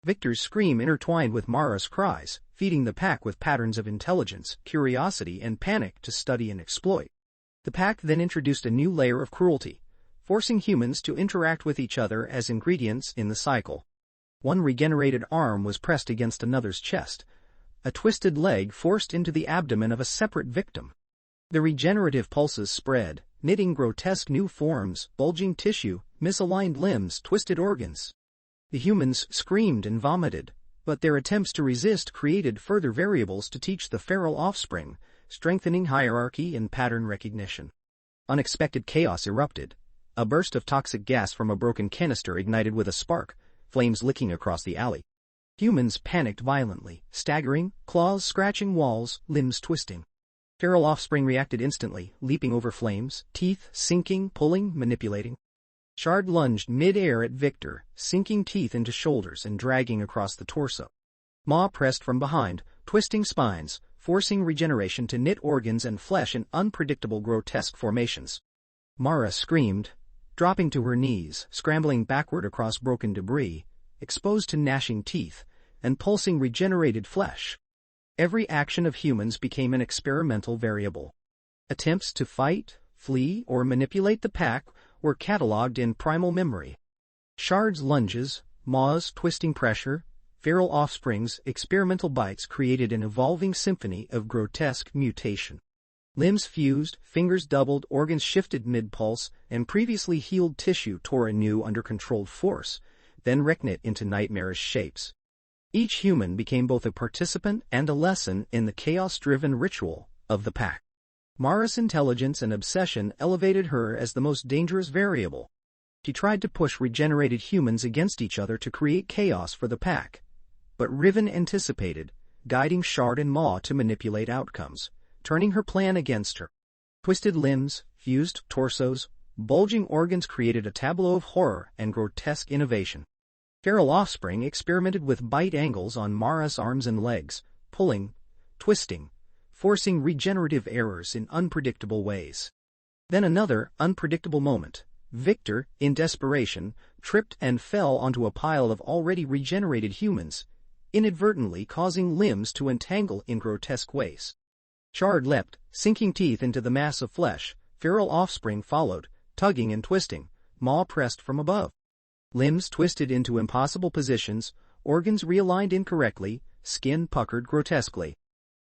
Victor's scream intertwined with Mara's cries, feeding the pack with patterns of intelligence, curiosity, and panic to study and exploit. The pack then introduced a new layer of cruelty, forcing humans to interact with each other as ingredients in the cycle. One regenerated arm was pressed against another's chest, a twisted leg forced into the abdomen of a separate victim. The regenerative pulses spread, knitting grotesque new forms, bulging tissue, misaligned limbs, twisted organs. The humans screamed and vomited, but their attempts to resist created further variables to teach the feral offspring, strengthening hierarchy and pattern recognition. Unexpected chaos erupted. A burst of toxic gas from a broken canister ignited with a spark, flames licking across the alley. Humans panicked violently, staggering, claws scratching walls, limbs twisting. Feral offspring reacted instantly, leaping over flames, teeth sinking, pulling, manipulating. Shard lunged mid-air at Victor, sinking teeth into shoulders and dragging across the torso. Ma pressed from behind, twisting spines, forcing regeneration to knit organs and flesh in unpredictable grotesque formations. Mara screamed, dropping to her knees, scrambling backward across broken debris, exposed to gnashing teeth, and pulsing regenerated flesh. Every action of humans became an experimental variable. Attempts to fight, flee, or manipulate the pack were catalogued in primal memory. Shard's lunges, Ma's twisting pressure, feral offspring's experimental bites created an evolving symphony of grotesque mutation. Limbs fused, fingers doubled, organs shifted mid-pulse, and previously healed tissue tore anew under controlled force, then reknit into nightmarish shapes. Each human became both a participant and a lesson in the chaos-driven ritual of the pack. Mara's intelligence and obsession elevated her as the most dangerous variable. She tried to push regenerated humans against each other to create chaos for the pack. But Riven anticipated, guiding Shard and Ma to manipulate outcomes, turning her plan against her. Twisted limbs, fused torsos, bulging organs created a tableau of horror and grotesque innovation. Feral offspring experimented with bite angles on Mara's arms and legs, pulling, twisting, forcing regenerative errors in unpredictable ways. Then another unpredictable moment. Victor, in desperation, tripped and fell onto a pile of already regenerated humans, inadvertently causing limbs to entangle in grotesque ways. Shard leapt, sinking teeth into the mass of flesh. Feral offspring followed, tugging and twisting. Ma pressed from above. Limbs twisted into impossible positions, organs realigned incorrectly, skin puckered grotesquely.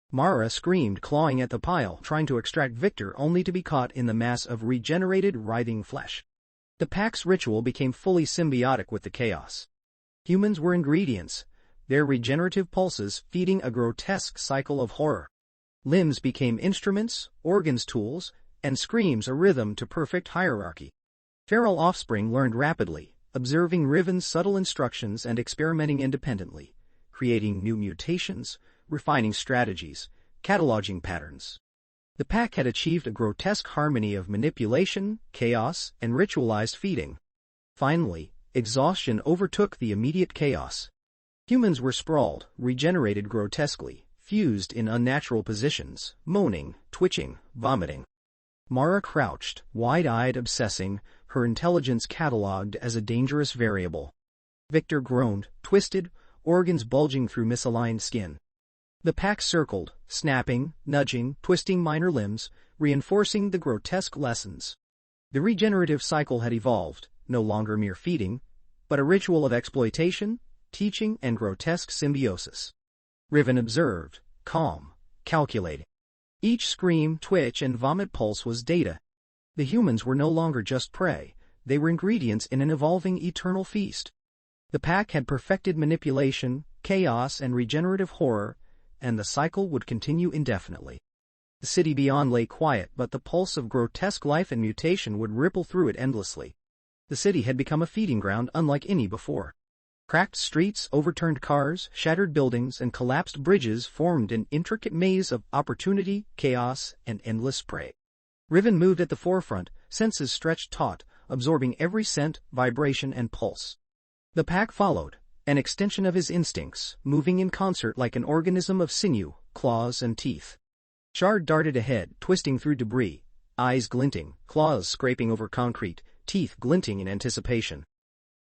Mara screamed, clawing at the pile, trying to extract Victor only to be caught in the mass of regenerated, writhing flesh. The pack's ritual became fully symbiotic with the chaos. Humans were ingredients, their regenerative pulses feeding a grotesque cycle of horror. Limbs became instruments, organs tools, and screams a rhythm to perfect hierarchy. Feral offspring learned rapidly, observing Riven's subtle instructions and experimenting independently, creating new mutations, refining strategies, cataloging patterns. The pack had achieved a grotesque harmony of manipulation, chaos, and ritualized feeding. Finally, Exhaustion overtook the immediate chaos. Humans were sprawled, regenerated grotesquely, fused in unnatural positions, moaning, twitching, vomiting. Mara crouched, wide-eyed, obsessing, her intelligence catalogued as a dangerous variable. Victor groaned, twisted, organs bulging through misaligned skin. The pack circled, snapping, nudging, twisting minor limbs, reinforcing the grotesque lessons. The regenerative cycle had evolved, no longer mere feeding, but a ritual of exploitation, teaching, and grotesque symbiosis. Riven observed, calm, calculating. Each scream, twitch, and vomit pulse was data. The humans were no longer just prey, they were ingredients in an evolving eternal feast. The pack had perfected manipulation, chaos, and regenerative horror, and the cycle would continue indefinitely. The city beyond lay quiet, but the pulse of grotesque life and mutation would ripple through it endlessly. The city had become a feeding ground unlike any before. Cracked streets, overturned cars, shattered buildings, and collapsed bridges formed an intricate maze of opportunity, chaos, and endless prey. Riven moved at the forefront, senses stretched taut, absorbing every scent, vibration, and pulse. The pack followed, an extension of his instincts, moving in concert like an organism of sinew, claws, and teeth. Shard darted ahead, twisting through debris, eyes glinting, claws scraping over concrete, teeth glinting in anticipation.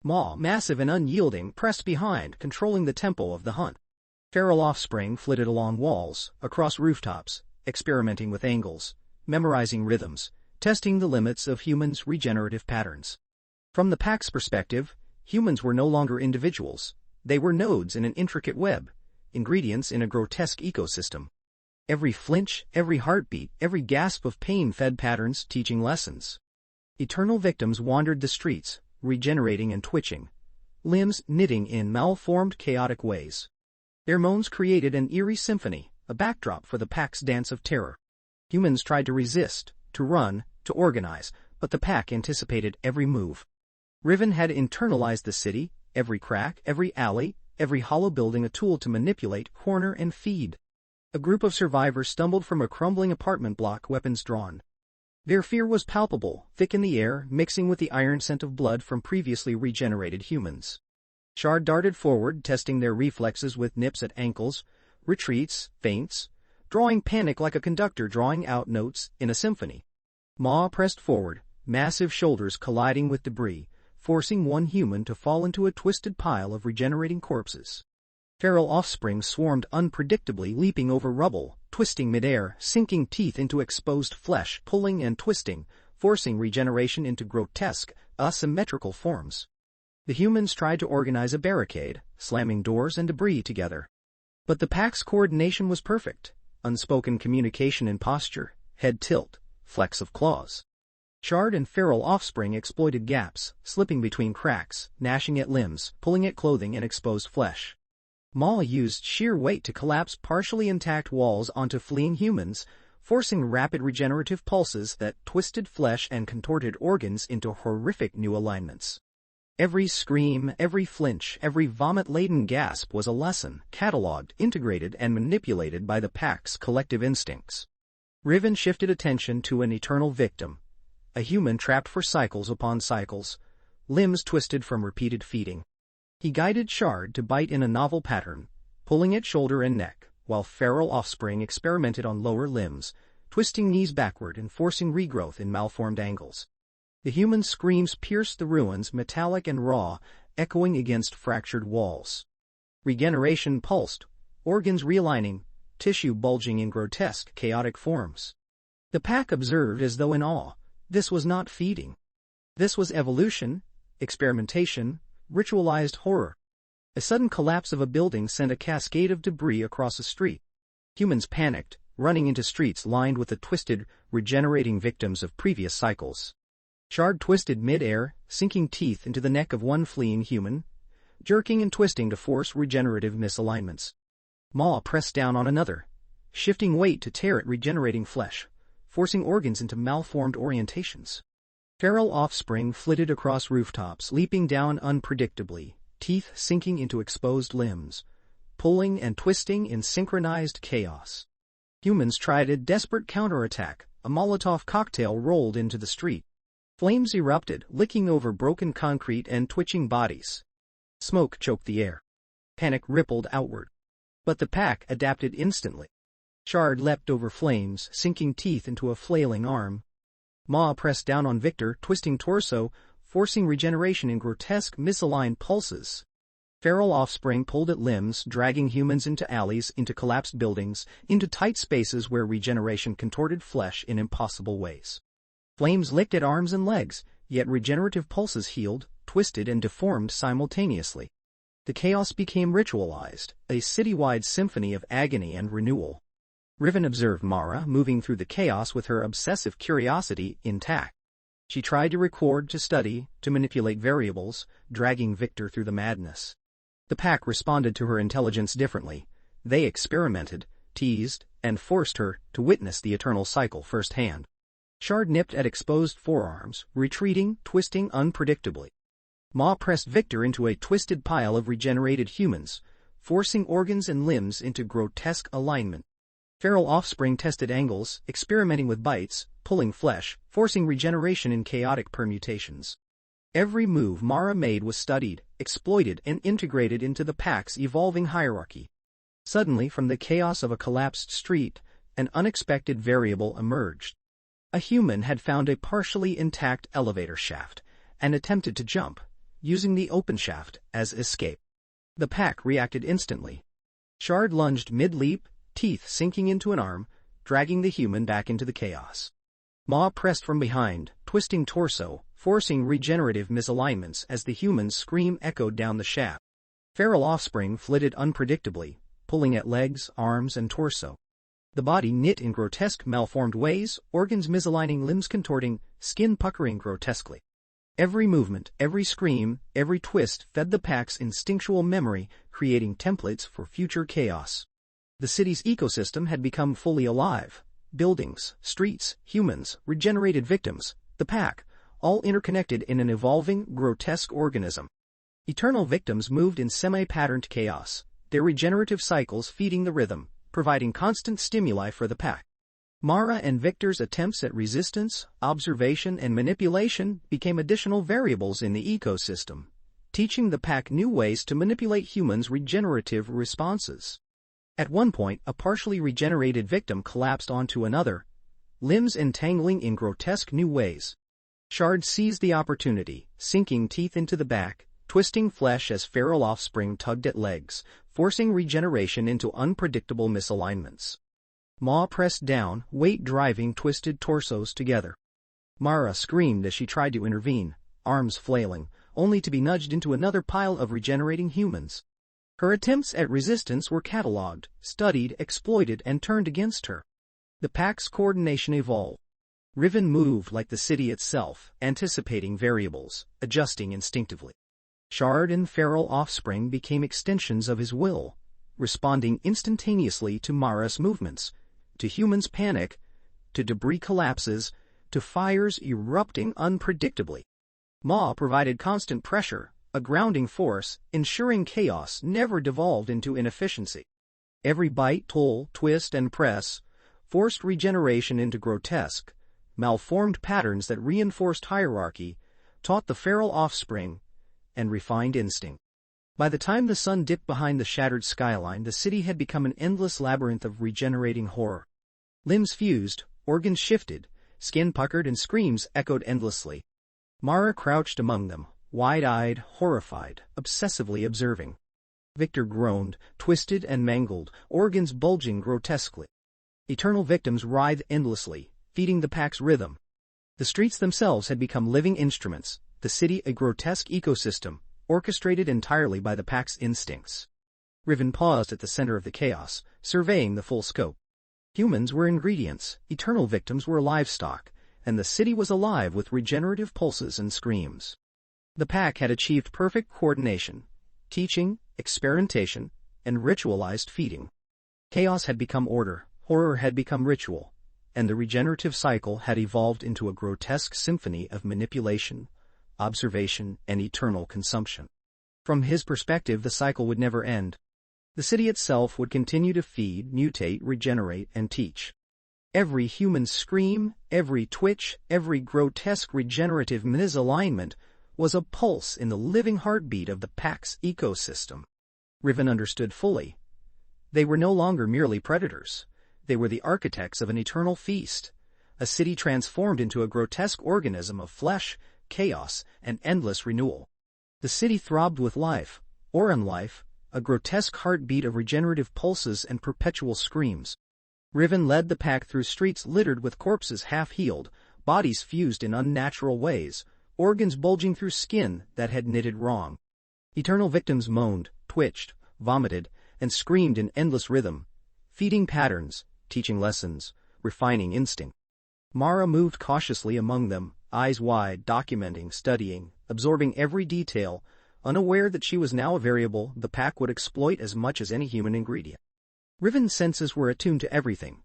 Maw, massive and unyielding, pressed behind, controlling the tempo of the hunt. Feral offspring flitted along walls, across rooftops, experimenting with angles, memorizing rhythms, testing the limits of humans' regenerative patterns. From the pack's perspective, humans were no longer individuals. They were nodes in an intricate web, ingredients in a grotesque ecosystem. Every flinch, every heartbeat, every gasp of pain fed patterns, teaching lessons. Eternal victims wandered the streets, regenerating and twitching, limbs knitting in malformed, chaotic ways. Their moans created an eerie symphony, a backdrop for the pack's dance of terror. Humans tried to resist, to run, to organize, but the pack anticipated every move. Riven had internalized the city, every crack, every alley, every hollow building a tool to manipulate, corner, and feed. A group of survivors stumbled from a crumbling apartment block, weapons drawn. Their fear was palpable, thick in the air, mixing with the iron scent of blood from previously regenerated humans. Shard darted forward, testing their reflexes with nips at ankles, retreats, feints, drawing panic like a conductor drawing out notes in a symphony. Maw pressed forward, massive shoulders colliding with debris, forcing one human to fall into a twisted pile of regenerating corpses. Feral offspring swarmed unpredictably, leaping over rubble, twisting midair, sinking teeth into exposed flesh, pulling and twisting, forcing regeneration into grotesque, asymmetrical forms. The humans tried to organize a barricade, slamming doors and debris together. But the pack's coordination was perfect, unspoken communication in posture, head tilt, flex of claws. Shard and feral offspring exploited gaps, slipping between cracks, gnashing at limbs, pulling at clothing and exposed flesh. Maw used sheer weight to collapse partially intact walls onto fleeing humans, forcing rapid regenerative pulses that twisted flesh and contorted organs into horrific new alignments. Every scream, every flinch, every vomit-laden gasp was a lesson, catalogued, integrated, and manipulated by the pack's collective instincts. Riven shifted attention to an eternal victim, a human trapped for cycles upon cycles, limbs twisted from repeated feeding. He guided Shard to bite in a novel pattern, pulling at shoulder and neck, while feral offspring experimented on lower limbs, twisting knees backward and forcing regrowth in malformed angles. The human screams pierced the ruins, metallic and raw, echoing against fractured walls. Regeneration pulsed, organs realigning, tissue bulging in grotesque, chaotic forms. The pack observed as though in awe. This was not feeding. This was evolution, experimentation, ritualized horror. A sudden collapse of a building sent a cascade of debris across a street. Humans panicked, running into streets lined with the twisted, regenerating victims of previous cycles. Shard twisted mid-air, sinking teeth into the neck of one fleeing human, jerking and twisting to force regenerative misalignments. Maw pressed down on another, shifting weight to tear at regenerating flesh, forcing organs into malformed orientations. Feral offspring flitted across rooftops, leaping down unpredictably, teeth sinking into exposed limbs, pulling and twisting in synchronized chaos. Humans tried a desperate counterattack, a Molotov cocktail rolled into the street. Flames erupted, licking over broken concrete and twitching bodies. Smoke choked the air. Panic rippled outward. But the pack adapted instantly. Shard leapt over flames, sinking teeth into a flailing arm. Ma pressed down on Victor, twisting torso, forcing regeneration in grotesque, misaligned pulses. Feral offspring pulled at limbs, dragging humans into alleys, into collapsed buildings, into tight spaces where regeneration contorted flesh in impossible ways. Flames licked at arms and legs, yet regenerative pulses healed, twisted and deformed simultaneously. The chaos became ritualized, a citywide symphony of agony and renewal. Riven observed Mara moving through the chaos with her obsessive curiosity intact. She tried to record, to study, to manipulate variables, dragging Victor through the madness. The pack responded to her intelligence differently. They experimented, teased, and forced her to witness the eternal cycle firsthand. Shard nipped at exposed forearms, retreating, twisting unpredictably. Ma pressed Victor into a twisted pile of regenerated humans, forcing organs and limbs into grotesque alignment. Feral offspring tested angles, experimenting with bites, pulling flesh, forcing regeneration in chaotic permutations. Every move Mara made was studied, exploited, and integrated into the pack's evolving hierarchy. Suddenly, from the chaos of a collapsed street, an unexpected variable emerged. A human had found a partially intact elevator shaft, and attempted to jump, using the open shaft as escape. The pack reacted instantly. Shard lunged mid-leap, teeth sinking into an arm, dragging the human back into the chaos. Ma pressed from behind, twisting torso, forcing regenerative misalignments as the human's scream echoed down the shaft. Feral offspring flitted unpredictably, pulling at legs, arms, and torso. The body knit in grotesque malformed ways, organs misaligning, limbs contorting, skin puckering grotesquely. Every movement, every scream, every twist fed the pack's instinctual memory, creating templates for future chaos. The city's ecosystem had become fully alive. Buildings, streets, humans, regenerated victims, the pack, all interconnected in an evolving, grotesque organism. Eternal victims moved in semi-patterned chaos, their regenerative cycles feeding the rhythm, providing constant stimuli for the pack. Mara and Victor's attempts at resistance, observation, and manipulation became additional variables in the ecosystem, teaching the pack new ways to manipulate humans' regenerative responses. At one point, a partially regenerated victim collapsed onto another, limbs entangling in grotesque new ways. Shard seized the opportunity, sinking teeth into the back, twisting flesh as feral offspring tugged at legs, forcing regeneration into unpredictable misalignments. Ma pressed down, weight driving twisted torsos together. Mara screamed as she tried to intervene, arms flailing, only to be nudged into another pile of regenerating humans. Her attempts at resistance were catalogued, studied, exploited, and turned against her. The pack's coordination evolved. Riven moved like the city itself, anticipating variables, adjusting instinctively. Shard and feral offspring became extensions of his will, responding instantaneously to Mara's movements, to humans' panic, to debris collapses, to fires erupting unpredictably. Ma provided constant pressure, a grounding force, ensuring chaos never devolved into inefficiency. Every bite, pull, twist, and press forced regeneration into grotesque, malformed patterns that reinforced hierarchy, taught the feral offspring, and refined instinct. By the time the sun dipped behind the shattered skyline, the city had become an endless labyrinth of regenerating horror. Limbs fused, organs shifted, skin puckered, and screams echoed endlessly. Mara crouched among them, wide-eyed, horrified, obsessively observing. Victor groaned, twisted and mangled, organs bulging grotesquely. Eternal victims writhed endlessly, feeding the pack's rhythm. The streets themselves had become living instruments, the city a grotesque ecosystem, orchestrated entirely by the pack's instincts. Riven paused at the center of the chaos, surveying the full scope. Humans were ingredients, eternal victims were livestock, and the city was alive with regenerative pulses and screams. The pack had achieved perfect coordination, teaching, experimentation, and ritualized feeding. Chaos had become order, horror had become ritual, and the regenerative cycle had evolved into a grotesque symphony of manipulation, observation, and eternal consumption. From his perspective, the cycle would never end. The city itself would continue to feed, mutate, regenerate, and teach. Every human scream, every twitch, every grotesque regenerative misalignment was a pulse in the living heartbeat of the pack's ecosystem. Riven understood fully. They were no longer merely predators. They were the architects of an eternal feast, a city transformed into a grotesque organism of flesh, chaos, and endless renewal. The city throbbed with life, or unlife, a grotesque heartbeat of regenerative pulses and perpetual screams. Riven led the pack through streets littered with corpses half-healed, bodies fused in unnatural ways, organs bulging through skin that had knitted wrong. Eternal victims moaned, twitched, vomited, and screamed in endless rhythm, feeding patterns, teaching lessons, refining instinct. Mara moved cautiously among them, eyes wide, documenting, studying, absorbing every detail, unaware that she was now a variable the pack would exploit as much as any human ingredient. Riven's senses were attuned to everything: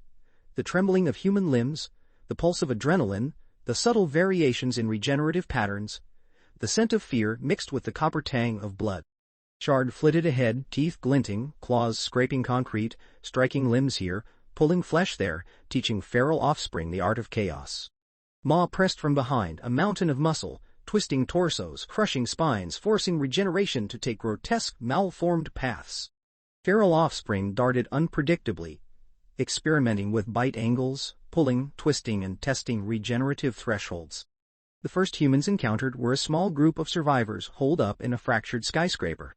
the trembling of human limbs, the pulse of adrenaline, the subtle variations in regenerative patterns, the scent of fear mixed with the copper tang of blood. Shard flitted ahead, teeth glinting, claws scraping concrete, striking limbs here, pulling flesh there, teaching feral offspring the art of chaos. Maw pressed from behind, a mountain of muscle, twisting torsos, crushing spines, forcing regeneration to take grotesque, malformed paths. Feral offspring darted unpredictably, experimenting with bite angles, pulling, twisting, and testing regenerative thresholds. The first humans encountered were a small group of survivors holed up in a fractured skyscraper.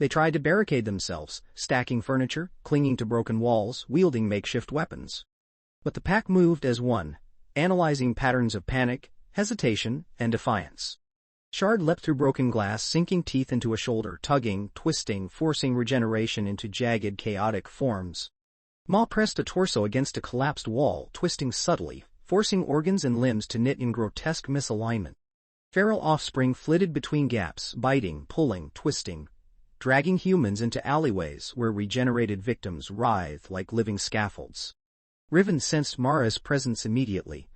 They tried to barricade themselves, stacking furniture, clinging to broken walls, wielding makeshift weapons. But the pack moved as one, analyzing patterns of panic, hesitation, and defiance. Shard leapt through broken glass, sinking teeth into a shoulder, tugging, twisting, forcing regeneration into jagged, chaotic forms. Maw pressed a torso against a collapsed wall, twisting subtly, forcing organs and limbs to knit in grotesque misalignment. Feral offspring flitted between gaps, biting, pulling, twisting, dragging humans into alleyways where regenerated victims writhed like living scaffolds. Riven sensed Mara's presence immediately.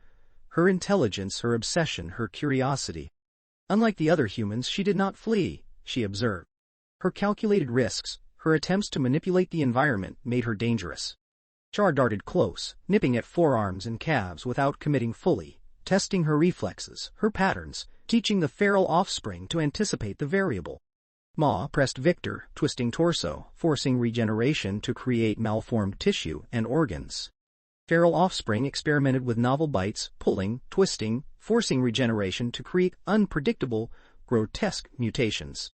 Her intelligence, her obsession, her curiosity. Unlike the other humans, she did not flee, she observed. Her calculated risks, her attempts to manipulate the environment, made her dangerous. Shard darted close, nipping at forearms and calves without committing fully, testing her reflexes, her patterns, teaching the feral offspring to anticipate the variable. Maw pressed Victor, twisting torso, forcing regeneration to create malformed tissue and organs. Feral offspring experimented with novel bites, pulling, twisting, forcing regeneration to create unpredictable, grotesque mutations.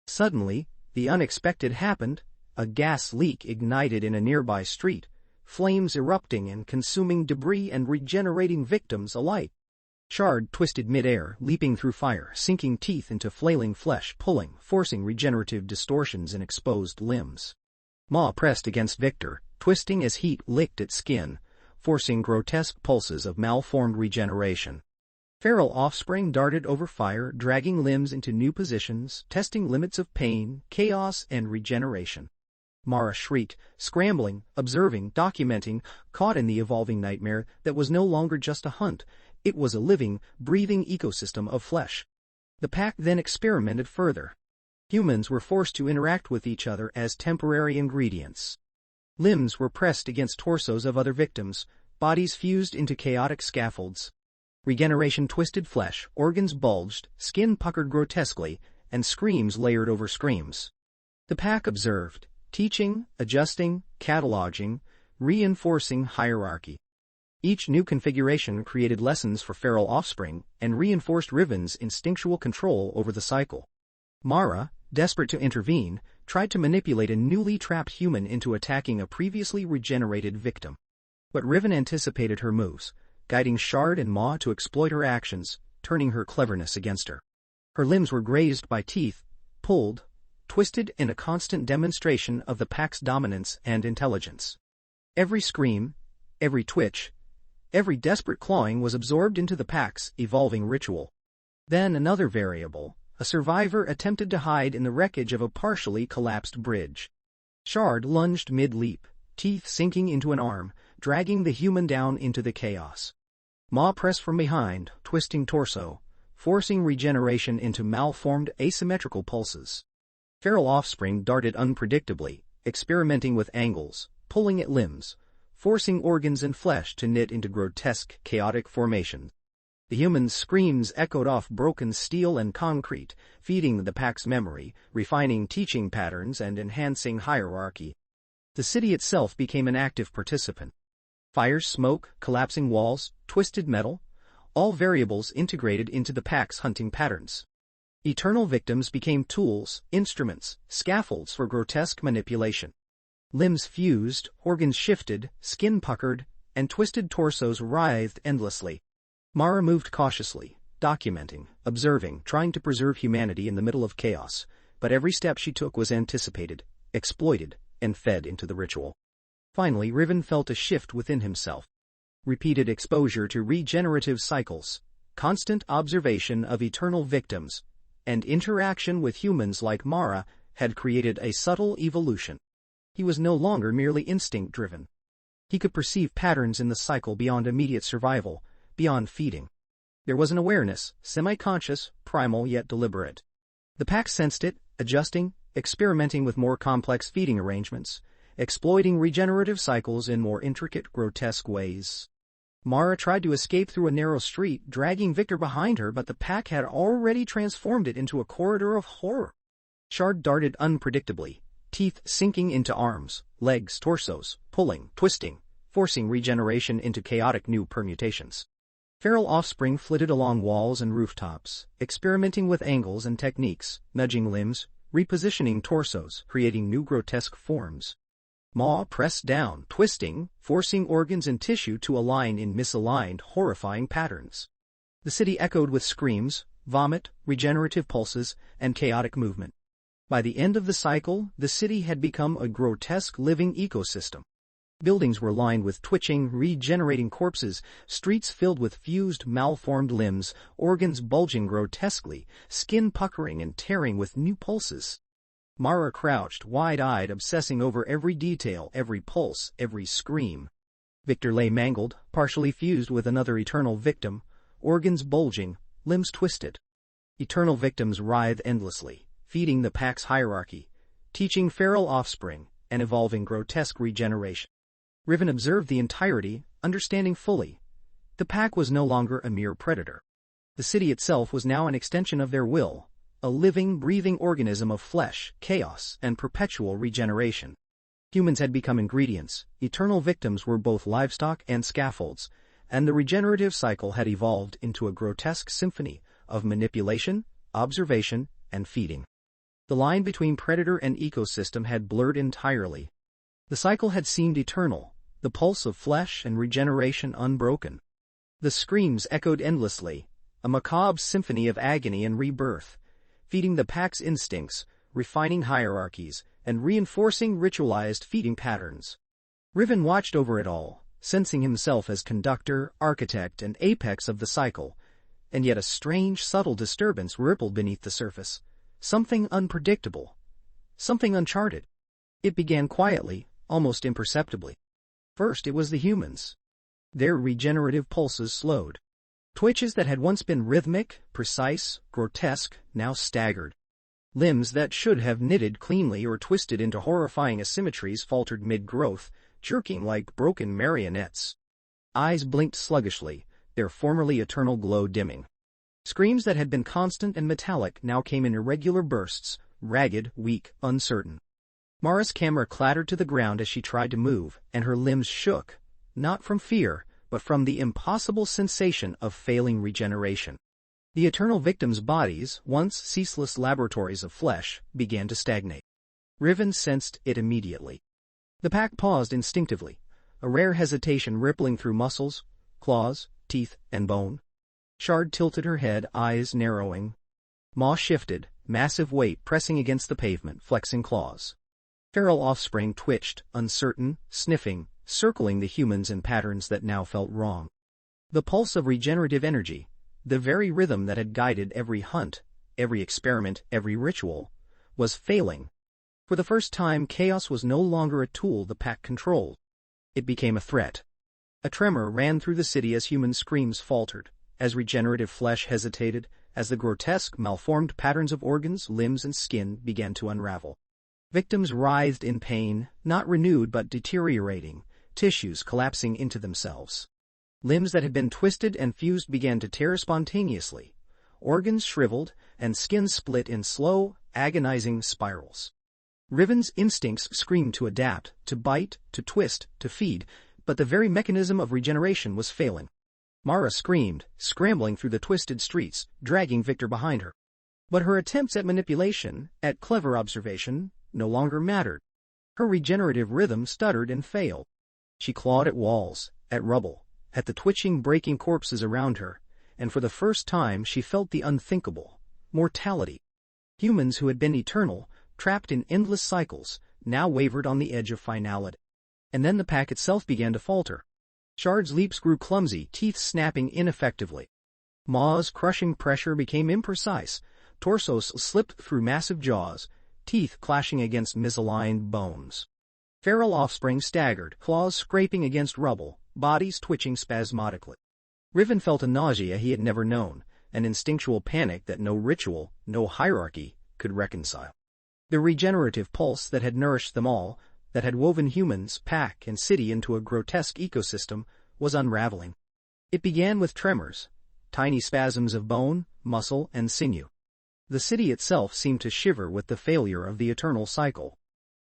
Suddenly, the unexpected happened: a gas leak ignited in a nearby street, flames erupting and consuming debris and regenerating victims alike. Shard twisted mid-air, leaping through fire, sinking teeth into flailing flesh, pulling, forcing regenerative distortions in exposed limbs. Maw pressed against Victor, twisting as heat licked at skin, forcing grotesque pulses of malformed regeneration. Feral offspring darted over fire, dragging limbs into new positions, testing limits of pain, chaos, and regeneration. Mara shrieked, scrambling, observing, documenting, caught in the evolving nightmare that was no longer just a hunt. It was a living, breathing ecosystem of flesh. The pack then experimented further. Humans were forced to interact with each other as temporary ingredients. Limbs were pressed against torsos of other victims, bodies fused into chaotic scaffolds. Regeneration twisted flesh, organs bulged, skin puckered grotesquely, and screams layered over screams. The pack observed, teaching, adjusting, cataloging, reinforcing hierarchy. Each new configuration created lessons for feral offspring and reinforced Riven's instinctual control over the cycle. Mara, desperate to intervene, tried to manipulate a newly trapped human into attacking a previously regenerated victim. But Riven anticipated her moves, guiding Shard and Maw to exploit her actions, turning her cleverness against her. Her limbs were grazed by teeth, pulled, twisted in a constant demonstration of the pack's dominance and intelligence. Every scream, every twitch, every desperate clawing was absorbed into the pack's evolving ritual. Then another variable: a survivor attempted to hide in the wreckage of a partially collapsed bridge. Shard lunged mid-leap, teeth sinking into an arm, dragging the human down into the chaos. Maw pressed from behind, twisting torso, forcing regeneration into malformed asymmetrical pulses. Feral offspring darted unpredictably, experimenting with angles, pulling at limbs, forcing organs and flesh to knit into grotesque, chaotic formations. The humans' screams echoed off broken steel and concrete, feeding the pack's memory, refining teaching patterns and enhancing hierarchy. The city itself became an active participant. Fires, smoke, collapsing walls, twisted metal, all variables integrated into the pack's hunting patterns. Eternal victims became tools, instruments, scaffolds for grotesque manipulation. Limbs fused, organs shifted, skin puckered, and twisted torsos writhed endlessly. Mara moved cautiously, documenting, observing, trying to preserve humanity in the middle of chaos, but every step she took was anticipated, exploited, and fed into the ritual. Finally, Riven felt a shift within himself. Repeated exposure to regenerative cycles, constant observation of eternal victims, and interaction with humans like Mara had created a subtle evolution. He was no longer merely instinct-driven. He could perceive patterns in the cycle beyond immediate survival, beyond feeding. There was an awareness, semi-conscious, primal yet deliberate. The pack sensed it, adjusting, experimenting with more complex feeding arrangements, exploiting regenerative cycles in more intricate, grotesque ways. Mara tried to escape through a narrow street, dragging Victor behind her, but the pack had already transformed it into a corridor of horror. Shard darted unpredictably, teeth sinking into arms, legs, torsos, pulling, twisting, forcing regeneration into chaotic new permutations. Feral offspring flitted along walls and rooftops, experimenting with angles and techniques, nudging limbs, repositioning torsos, creating new grotesque forms. Maw pressed down, twisting, forcing organs and tissue to align in misaligned, horrifying patterns. The city echoed with screams, vomit, regenerative pulses, and chaotic movement. By the end of the cycle, the city had become a grotesque living ecosystem. Buildings were lined with twitching, regenerating corpses, streets filled with fused, malformed limbs, organs bulging grotesquely, skin puckering and tearing with new pulses. Mara crouched, wide-eyed, obsessing over every detail, every pulse, every scream. Victor lay mangled, partially fused with another eternal victim, organs bulging, limbs twisted. Eternal victims writhed endlessly, feeding the pack's hierarchy, teaching feral offspring, and evolving grotesque regeneration. Riven observed the entirety, understanding fully. The pack was no longer a mere predator. The city itself was now an extension of their will, a living, breathing organism of flesh, chaos, and perpetual regeneration. Humans had become ingredients, eternal victims were both livestock and scaffolds, and the regenerative cycle had evolved into a grotesque symphony of manipulation, observation, and feeding. The line between predator and ecosystem had blurred entirely. The cycle had seemed eternal, the pulse of flesh and regeneration unbroken. The screams echoed endlessly, a macabre symphony of agony and rebirth, feeding the pack's instincts, refining hierarchies, and reinforcing ritualized feeding patterns. Riven watched over it all, sensing himself as conductor, architect, and apex of the cycle, and yet a strange, subtle disturbance rippled beneath the surface, something unpredictable, something uncharted. It began quietly, almost imperceptibly. First it was the humans. Their regenerative pulses slowed. Twitches that had once been rhythmic, precise, grotesque, now staggered. Limbs that should have knitted cleanly or twisted into horrifying asymmetries faltered mid-growth, jerking like broken marionettes. Eyes blinked sluggishly, their formerly eternal glow dimming. Screams that had been constant and metallic now came in irregular bursts, ragged, weak, uncertain. Mara's camera clattered to the ground as she tried to move, and her limbs shook, not from fear, but from the impossible sensation of failing regeneration. The eternal victims' bodies, once ceaseless laboratories of flesh, began to stagnate. Riven sensed it immediately. The pack paused instinctively, a rare hesitation rippling through muscles, claws, teeth, and bone. Shard tilted her head, eyes narrowing. Maw shifted, massive weight pressing against the pavement, flexing claws. Feral offspring twitched, uncertain, sniffing, circling the humans in patterns that now felt wrong. The pulse of regenerative energy, the very rhythm that had guided every hunt, every experiment, every ritual, was failing. For the first time, chaos was no longer a tool the pack controlled. It became a threat. A tremor ran through the city as human screams faltered, as regenerative flesh hesitated, as the grotesque, malformed patterns of organs, limbs, and skin began to unravel. Victims writhed in pain, not renewed but deteriorating, tissues collapsing into themselves. Limbs that had been twisted and fused began to tear spontaneously. Organs shriveled, and skin split in slow, agonizing spirals. Riven's instincts screamed to adapt, to bite, to twist, to feed, but the very mechanism of regeneration was failing. Mara screamed, scrambling through the twisted streets, dragging Victor behind her. But her attempts at manipulation, at clever observation, no longer mattered. Her regenerative rhythm stuttered and failed. She clawed at walls, at rubble, at the twitching, breaking corpses around her, and for the first time she felt the unthinkable: mortality. Humans who had been eternal, trapped in endless cycles, now wavered on the edge of finality. And then the pack itself began to falter. Shard's leaps grew clumsy, teeth snapping ineffectively. Maw's crushing pressure became imprecise. Torsos slipped through massive jaws, teeth clashing against misaligned bones. Feral offspring staggered, claws scraping against rubble, bodies twitching spasmodically. Riven felt a nausea he had never known, an instinctual panic that no ritual, no hierarchy, could reconcile. The regenerative pulse that had nourished them all, that had woven humans, pack, and city into a grotesque ecosystem, was unraveling. It began with tremors, tiny spasms of bone, muscle, and sinew. The city itself seemed to shiver with the failure of the eternal cycle.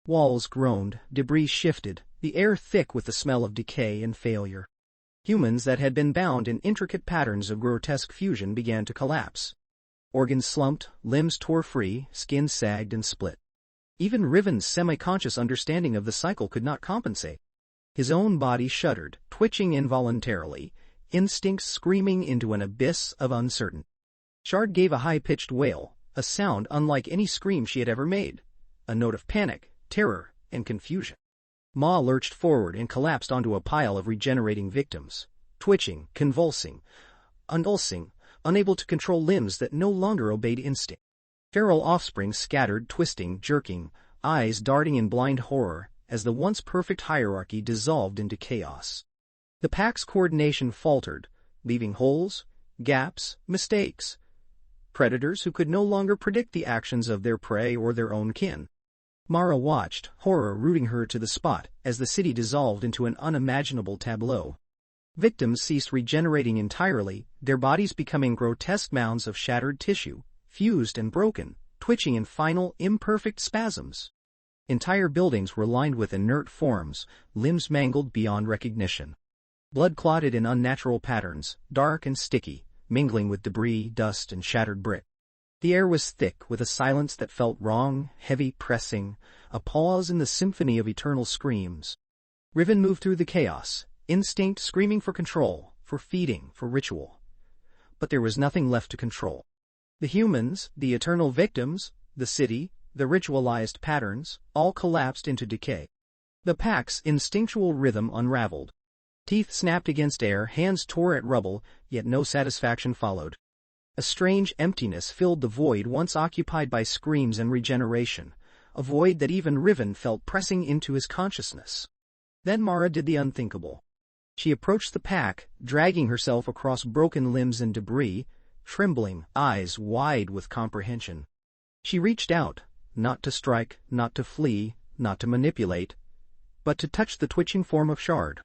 Walls groaned, debris shifted, the air thick with the smell of decay and failure. Humans that had been bound in intricate patterns of grotesque fusion began to collapse. Organs slumped, limbs tore free, skin sagged and split. Even Riven's semi-conscious understanding of the cycle could not compensate. His own body shuddered, twitching involuntarily, instincts screaming into an abyss of uncertainty. Shard gave a high-pitched wail, a sound unlike any scream she had ever made, a note of panic, terror, and confusion. Maw lurched forward and collapsed onto a pile of regenerating victims, twitching, convulsing, unable to control limbs that no longer obeyed instinct. Feral offspring scattered, twisting, jerking, eyes darting in blind horror as the once perfect hierarchy dissolved into chaos. The pack's coordination faltered, leaving holes, gaps, mistakes. Predators who could no longer predict the actions of their prey or their own kin. Mara watched, horror rooting her to the spot as the city dissolved into an unimaginable tableau. Victims ceased regenerating entirely, their bodies becoming grotesque mounds of shattered tissue, fused and broken, twitching in final, imperfect spasms. Entire buildings were lined with inert forms, limbs mangled beyond recognition. Blood clotted in unnatural patterns, dark and sticky, mingling with debris, dust, and shattered brick. The air was thick with a silence that felt wrong, heavy, pressing, a pause in the symphony of eternal screams. Riven moved through the chaos, instinct screaming for control, for feeding, for ritual. But there was nothing left to control. The humans, the eternal victims, the city, the ritualized patterns, all collapsed into decay. The pack's instinctual rhythm unraveled. Teeth snapped against air, hands tore at rubble, yet no satisfaction followed. A strange emptiness filled the void once occupied by screams and regeneration, a void that even Riven felt pressing into his consciousness. Then Mara did the unthinkable. She approached the pack, dragging herself across broken limbs and debris, trembling, eyes wide with comprehension. She reached out, not to strike, not to flee, not to manipulate, but to touch the twitching form of Shard.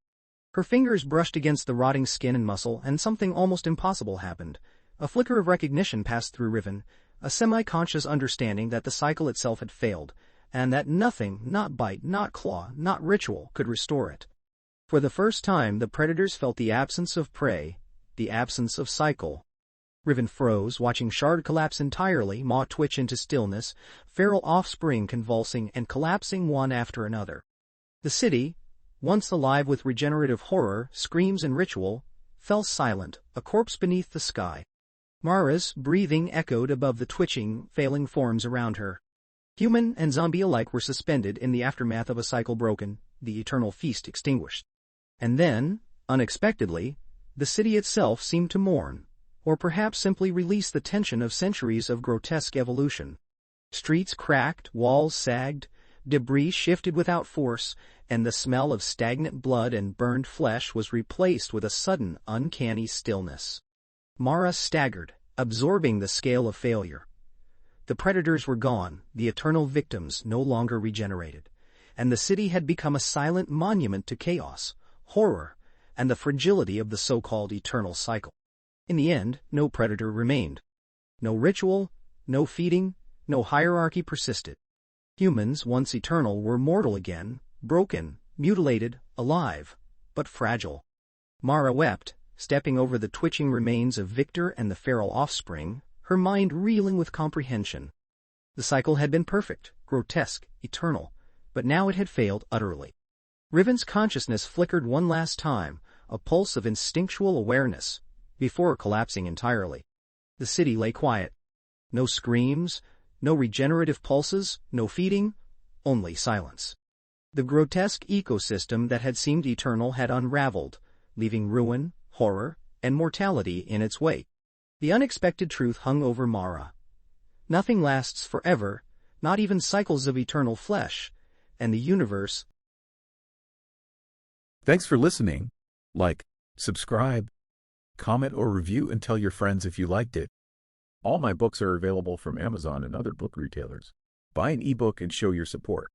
Her fingers brushed against the rotting skin and muscle, and something almost impossible happened. A flicker of recognition passed through Riven, a semi-conscious understanding that the cycle itself had failed, and that nothing, not bite, not claw, not ritual, could restore it. For the first time, the predators felt the absence of prey, the absence of cycle. Riven froze, watching Shard collapse entirely, Maw twitch into stillness, feral offspring convulsing and collapsing one after another. The city, once alive with regenerative horror, screams and ritual, fell silent, a corpse beneath the sky. Mara's breathing echoed above the twitching, failing forms around her. Human and zombie alike were suspended in the aftermath of a cycle broken, the eternal feast extinguished. And then, unexpectedly, the city itself seemed to mourn, or perhaps simply release the tension of centuries of grotesque evolution. Streets cracked, walls sagged, debris shifted without force, and the smell of stagnant blood and burned flesh was replaced with a sudden, uncanny stillness. Mara staggered, absorbing the scale of failure. The predators were gone, the eternal victims no longer regenerated. and the city had become a silent monument to chaos, horror, and the fragility of the so-called eternal cycle. In the end, no predator remained. No ritual, no feeding, no hierarchy persisted. Humans, once eternal, were mortal again, broken, mutilated, alive, but fragile. Mara wept, stepping over the twitching remains of Victor and the feral offspring, her mind reeling with comprehension. The cycle had been perfect, grotesque, eternal, but now it had failed utterly. Riven's consciousness flickered one last time, a pulse of instinctual awareness, before collapsing entirely. The city lay quiet. No screams, no regenerative pulses, no feeding, only silence. The grotesque ecosystem that had seemed eternal had unraveled, leaving ruin, horror, and mortality in its wake. The unexpected truth hung over Mara. Nothing lasts forever, not even cycles of eternal flesh, and the universe. Thanks for listening. Like, subscribe, comment or review and tell your friends if you liked it. All my books are available from Amazon and other book retailers. Buy an ebook and show your support.